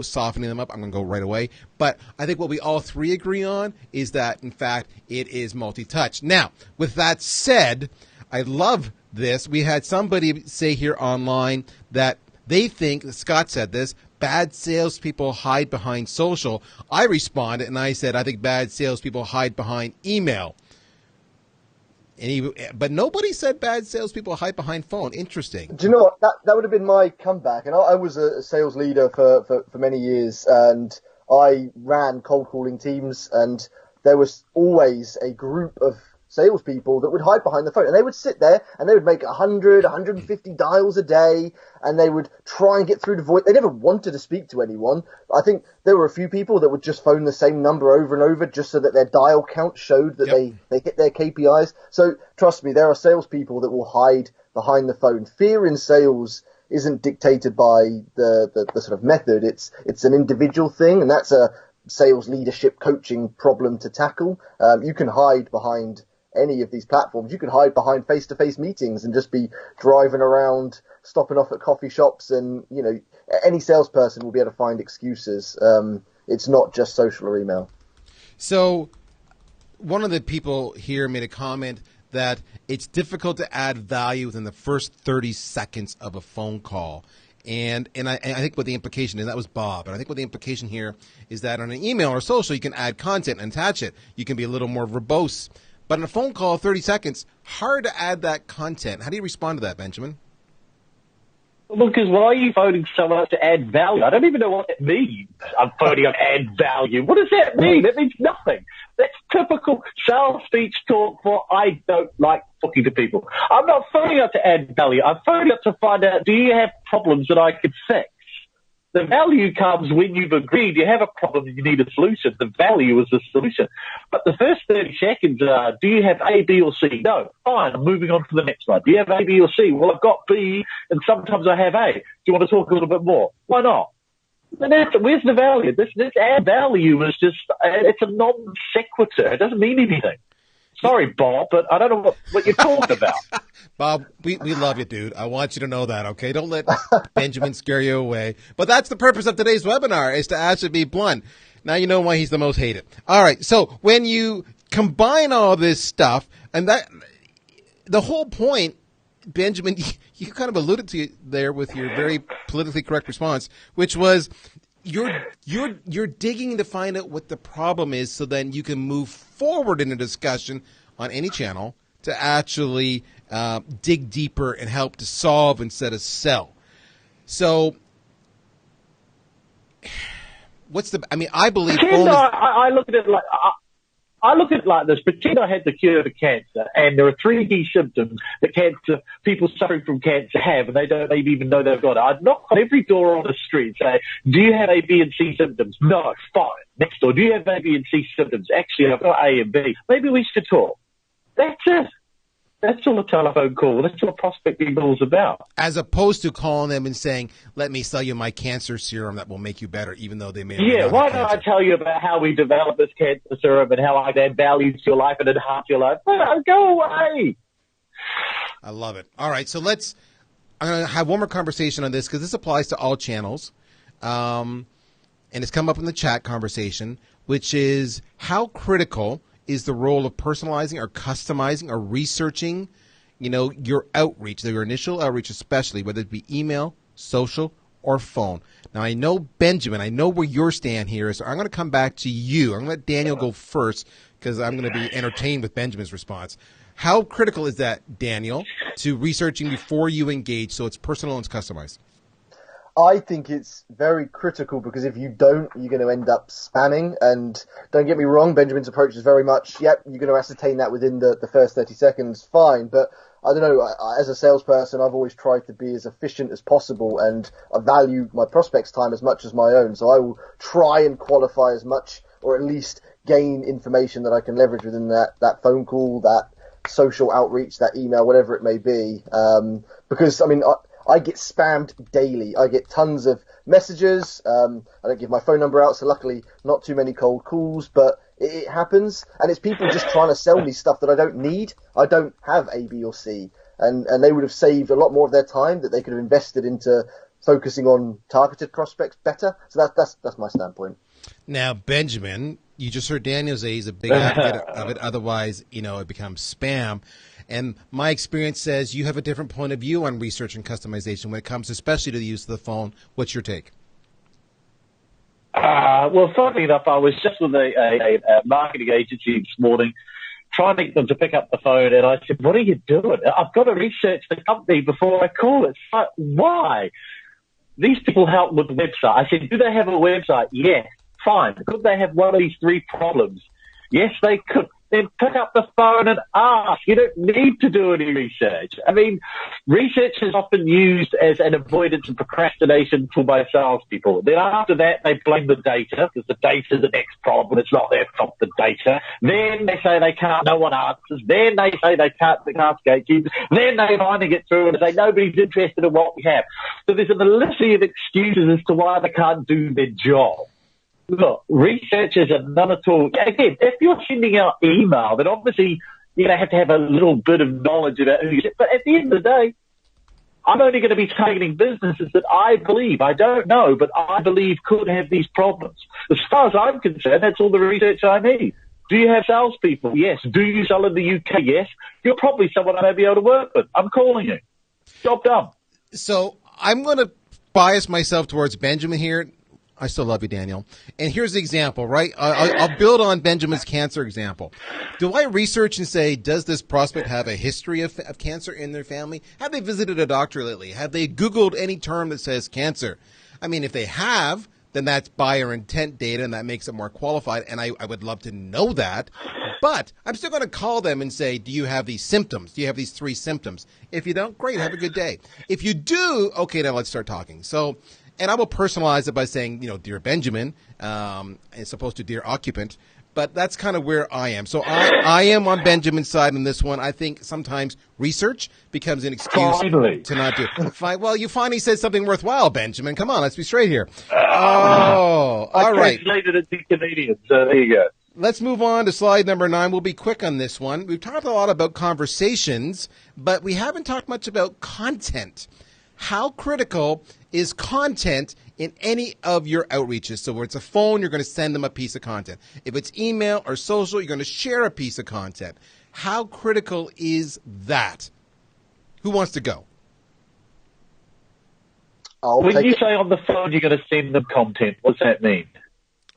S1: softening them up. I'm going to go right away. But I think what we all three agree on is that, in fact, it is multi-touch. Now, with that said, I love this. We had somebody say here online that they think, Scott said this, bad salespeople hide behind social. I responded and I said, I think bad salespeople hide behind email. But nobody said bad salespeople hide behind phone. Interesting.
S3: Do you know what? That would have been my comeback. And I was a sales leader for many years, and I ran cold calling teams, and there was always a group of salespeople that would hide behind the phone, and they would sit there and they would make 100, 150 dials a day, and they would try and get through to voice. They never wanted to speak to anyone. I think there were a few people that would just phone the same number over and over just so that their dial count showed that they hit their KPIs. So trust me, there are salespeople that will hide behind the phone. Fear in sales isn't dictated by the sort of method. It's an individual thing, and that's a sales leadership coaching problem to tackle. You can hide behind any of these platforms. You can hide behind face-to-face meetings and just be driving around, stopping off at coffee shops, and any salesperson will be able to find excuses. It's not just social or email. So
S1: one of the people here made a comment that it's difficult to add value within the first 30 seconds of a phone call. And I think what the implication, and that was Bob, and I think what the implication here is that on an email or social, you can add content and attach it. You can be a little more verbose. But in a phone call, 30 seconds, hard to add that content. How do you respond to that, Benjamin?
S4: Well, because why are you phoning someone up to add value? I don't even know what that means. I'm phoning up to add value. What does that mean? That means nothing. That's typical sales speech talk for I don't like talking to people. I'm not phoning up to add value. I'm phoning up to find out, do you have problems that I can fix? The value comes when you've agreed you have a problem and you need a solution. The value is the solution. But the first 30 seconds are, do you have A, B, or C? No. Fine, I'm moving on to the next one. Do you have A, B, or C? Well, I've got B, and sometimes I have A. Do you want to talk a little bit more? Why not? And where's the value? This add value is just, it's a non sequitur. It doesn't mean anything. Sorry, Bob, but I don't know what you're talking about.
S1: Bob, we love you, dude. I want you to know that, okay? Don't let Benjamin scare you away. But that's the purpose of today's webinar, is to actually be blunt. Now you know why he's the most hated. All right, so when you combine all this stuff, and that the whole point, Benjamin, you kind of alluded to it there with your very politically correct response, which was you're digging to find out what the problem is, so then you can move forward in a discussion on any channel to actually dig deeper and help to solve instead of sell. So what's I believe.
S4: I look at it like I look at it like this. Pretend I had the cure for cancer, and there are 3 key symptoms that people suffering from cancer have, and they don't maybe even know they've got it. I'd knock on every door on the street and say, do you have A, B, and C symptoms? No, fine. Next door, do you have A, B, and C symptoms? Actually, I've got A and B. Maybe we should talk. That's it. That's all a telephone call. That's what prospecting call is about.
S1: As opposed to calling them and saying, let me sell you my cancer serum that will make you better, even though they may
S4: Yeah, why don't I tell you about how we develop this cancer serum and how I add value to your life and enhance your life? Go away.
S1: I love it. All right, so I'm going to have one more conversation on this because this applies to all channels. And it's come up in the chat conversation, which is how critical is the role of personalizing or customizing or researching, your outreach, your initial outreach especially, whether it be email, social, or phone. Now, I know, Benjamin, I know where your stand here is, so I'm going to come back to you. I'm going to let Daniel go first because I'm going to be entertained with Benjamin's response. How critical is that, Daniel, to researching before you engage so it's personal and it's customized?
S3: I think it's very critical because if you don't, you're going to end up spamming. And don't get me wrong, Benjamin's approach is very much, you're going to ascertain that within the first 30 seconds, fine. But I don't know, as a salesperson, I've always tried to be as efficient as possible, and I value my prospects' time as much as my own. So I will try and qualify as much, or at least gain information that I can leverage within that phone call, that social outreach, that email, whatever it may be. Because, I get spammed daily. I get tons of messages. I don't give my phone number out, so luckily not too many cold calls, but it happens. And it's people just trying to sell me stuff that I don't need. I don't have A, B, or C. And they would have saved a lot more of their time that they could have invested into focusing on targeted prospects better. So that's my standpoint.
S1: Now, Benjamin, you just heard Daniel say he's a big advocate of it. Otherwise, it becomes spam. And my experience says you have a different point of view on research and customization when it comes especially to the use of the phone. What's your take?
S4: Well, funnily enough, I was just with a marketing agency this morning trying to get them to pick up the phone, and I said, what are you doing? I've got to research the company before I call it. It's like, why? These people help with the website. I said, do they have a website? Yes. Fine. Could they have one of these 3 problems? Yes, they could. Then pick up the phone and ask. You don't need to do any research. Research is often used as an avoidance and procrastination tool by salespeople. Then after that, they blame the data because the data's the next problem. It's not their fault, the data. Then they say they can't, no one answers. Then they say they can't gatekeepers. Then they finally get through and say nobody's interested in what we have. So there's a litany of excuses as to why they can't do their job. Look, research is another tool. Again, if you're sending out email, then obviously you're going to have a little bit of knowledge about who you get. But at the end of the day, I'm only going to be targeting businesses that I don't know, but I believe could have these problems. As far as I'm concerned, that's all the research I need. Do you have salespeople? Yes. Do you sell in the UK? Yes. You're probably someone I may be able to work with. I'm calling you. Job done.
S1: So I'm going to bias myself towards Benjamin here. I still love you, Daniel. And here's the example, right? I'll build on Benjamin's cancer example. Do I research and say, does this prospect have a history of cancer in their family? Have they visited a doctor lately? Have they Googled any term that says cancer? If they have, then that's buyer intent data, and that makes it more qualified, and I would love to know that. But I'm still going to call them and say, do you have these symptoms? Do you have these 3 symptoms? If you don't, great, have a good day. If you do, okay, now let's start talking. And I will personalize it by saying, dear Benjamin, as opposed to dear occupant. But that's kind of where I am. So I am on Benjamin's side on this one. I think sometimes research becomes an excuse to not do it. Well, you finally said something worthwhile, Benjamin. Come on, let's be straight here. All right.
S4: I translated it to Canadian, so there you go.
S1: Let's move on to slide number 9. We'll be quick on this one. We've talked a lot about conversations, but we haven't talked much about content. How critical is content in any of your outreaches? So where it's a phone, you're going to send them a piece of content. If it's email or social, you're going to share a piece of content. How critical is that? Who wants to go?
S4: When you say on the phone you're going to send them content, what's that mean?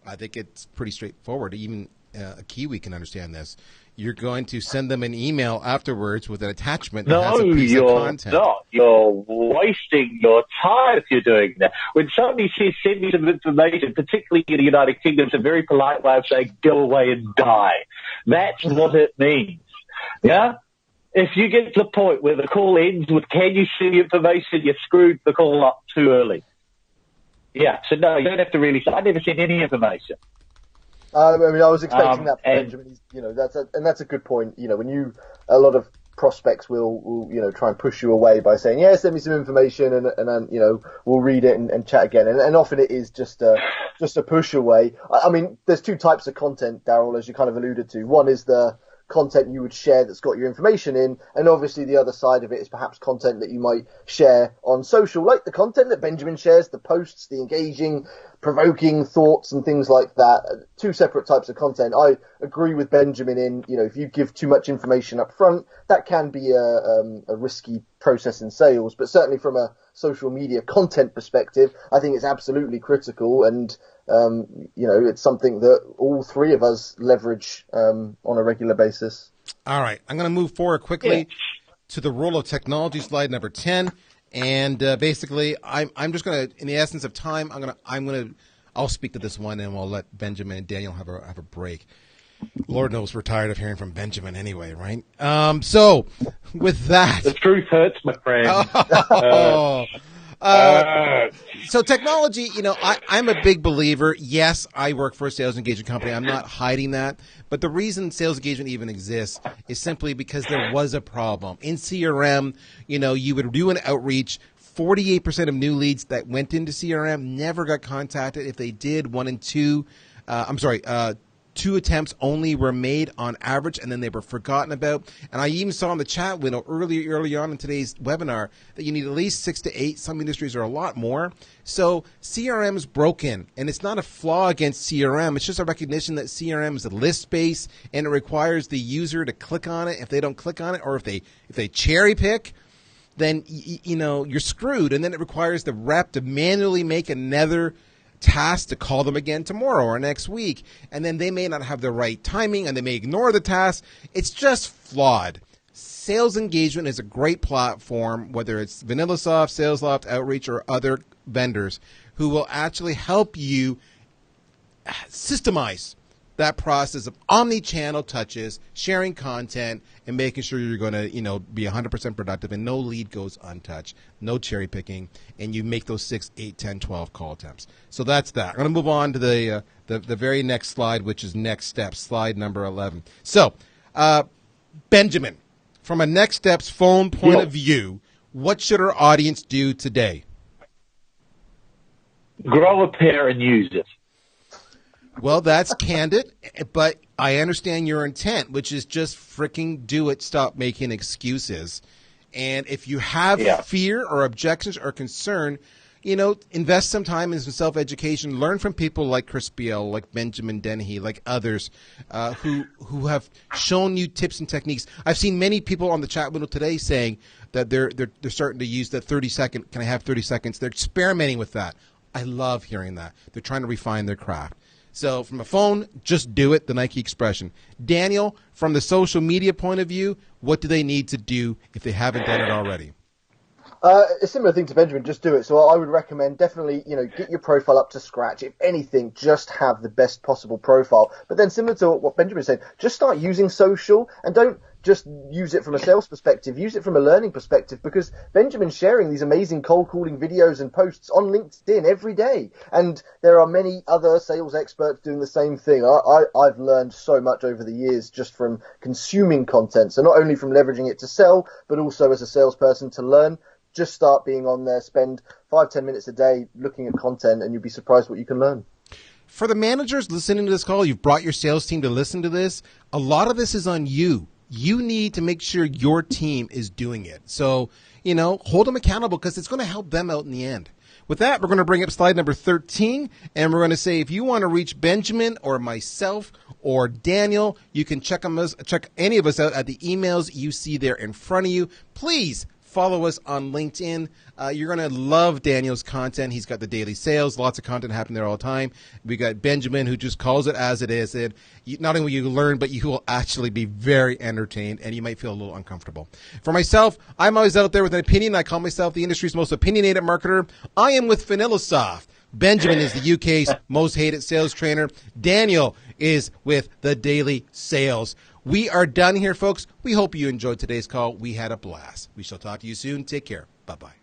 S1: I think it's pretty straightforward. Even a Kiwi can understand this. You're going to send them an email afterwards with an attachment that has a piece of content.
S4: No, you're not. You're wasting your time if you're doing that. When somebody says send me some information, particularly in the United Kingdom, it's a very polite way of saying go away and die. That's what it means. Yeah? If you get to the point where the call ends with, can you see the information, you screwed the call up too early. Yeah, so no, you don't have to really, I never sent any information.
S3: I was expecting that from Benjamin. That's a good point. When a lot of prospects will try and push you away by saying, yeah, send me some information and then, we'll read it and chat again. And often it is just a push away. I mean, there's two types of content, Darryl, as you kind of alluded to. One is the content you would share that's got your information in, and obviously the other side of it is perhaps content that you might share on social, like the content that Benjamin shares, the posts, the engaging, provoking thoughts and things like that. Two separate types of content. I agree with Benjamin in, if you give too much information up front, that can be a risky process in sales, but certainly from a social media content perspective, I think it's absolutely critical, and it's something that all three of us leverage on a regular basis. All right,
S1: I'm going to move forward quickly to the role of technology, slide number 10, and basically, I'm just going to, in the essence of time, I'll speak to this one, and we'll let Benjamin and Daniel have a break. Lord knows we're tired of hearing from Benjamin anyway, right? So, with that,
S4: the truth hurts, my friend.
S1: So technology, I'm a big believer. Yes, I work for a sales engagement company. I'm not hiding that. But the reason sales engagement even exists is simply because there was a problem. In CRM, you would do an outreach. 48% of new leads that went into CRM never got contacted. If they did, 2 attempts only were made on average, and then they were forgotten about. And I even saw in the chat window early on in today's webinar that you need at least 6 to 8. Some industries are a lot more. So CRM is broken, and it's not a flaw against CRM. It's just a recognition that CRM is a list space, and it requires the user to click on it. If they don't click on it, or if they cherry pick, then you're screwed. And then it requires the rep to manually make another task to call them again tomorrow or next week, and then they may not have the right timing and they may ignore the task. It's just flawed. Sales engagement is a great platform, whether it's VanillaSoft, SalesLoft, Outreach, or other vendors who will actually help you systemize that process of omni-channel touches, sharing content, and making sure you're going to, be 100% productive and no lead goes untouched, no cherry picking, and you make those 6, 8, 10, 12 call attempts. So that's that. I'm going to move on to the very next slide, which is next steps, slide number 11. So, Benjamin, from a next steps phone point of view, what should our audience do today?
S4: Grow a pair and use it.
S1: Well, that's candid, but I understand your intent, which is just freaking do it. Stop making excuses. And if you have fear or objections or concern, invest some time in some self-education. Learn from people like Chris Biel, like Benjamin Dennehy, like others who have shown you tips and techniques. I've seen many people on the chat window today saying that they're starting to use that 30-second, can I have 30 seconds? They're experimenting with that. I love hearing that. They're trying to refine their craft. So from a phone, just do it, the Nike expression. Daniel, from the social media point of view, what do they need to do if they haven't done it already?
S3: A similar thing to Benjamin, just do it. So I would recommend definitely, get your profile up to scratch. If anything, just have the best possible profile. But then similar to what Benjamin said, just start using social and don't just use it from a sales perspective. Use it from a learning perspective, because Benjamin's sharing these amazing cold calling videos and posts on LinkedIn every day. And there are many other sales experts doing the same thing. I've learned so much over the years just from consuming content. So not only from leveraging it to sell, but also as a salesperson to learn. Just start being on there, spend 5-10 minutes a day looking at content, and you'll be surprised what you can learn.
S1: For the managers listening to this call, you've brought your sales team to listen to this. A lot of this is on you. You need to make sure your team is doing it. So, hold them accountable, because it's going to help them out in the end. With that, we're going to bring up slide number 13, and we're going to say if you want to reach Benjamin or myself or Daniel, you can check any of us out at the emails you see there in front of you. Please follow us on LinkedIn. You're going to love Daniel's content. He's got the daily sales, lots of content happening there all the time. We got Benjamin, who just calls it as it is. Not only will you learn, but you will actually be very entertained, and you might feel a little uncomfortable. For myself, I'm always out there with an opinion. I call myself the industry's most opinionated marketer. I am with VanillaSoft. Benjamin is the UK's most hated sales trainer. Daniel is with the Daily Sales. We are done here, folks. We hope you enjoyed today's call. We had a blast. We shall talk to you soon. Take care. Bye-bye.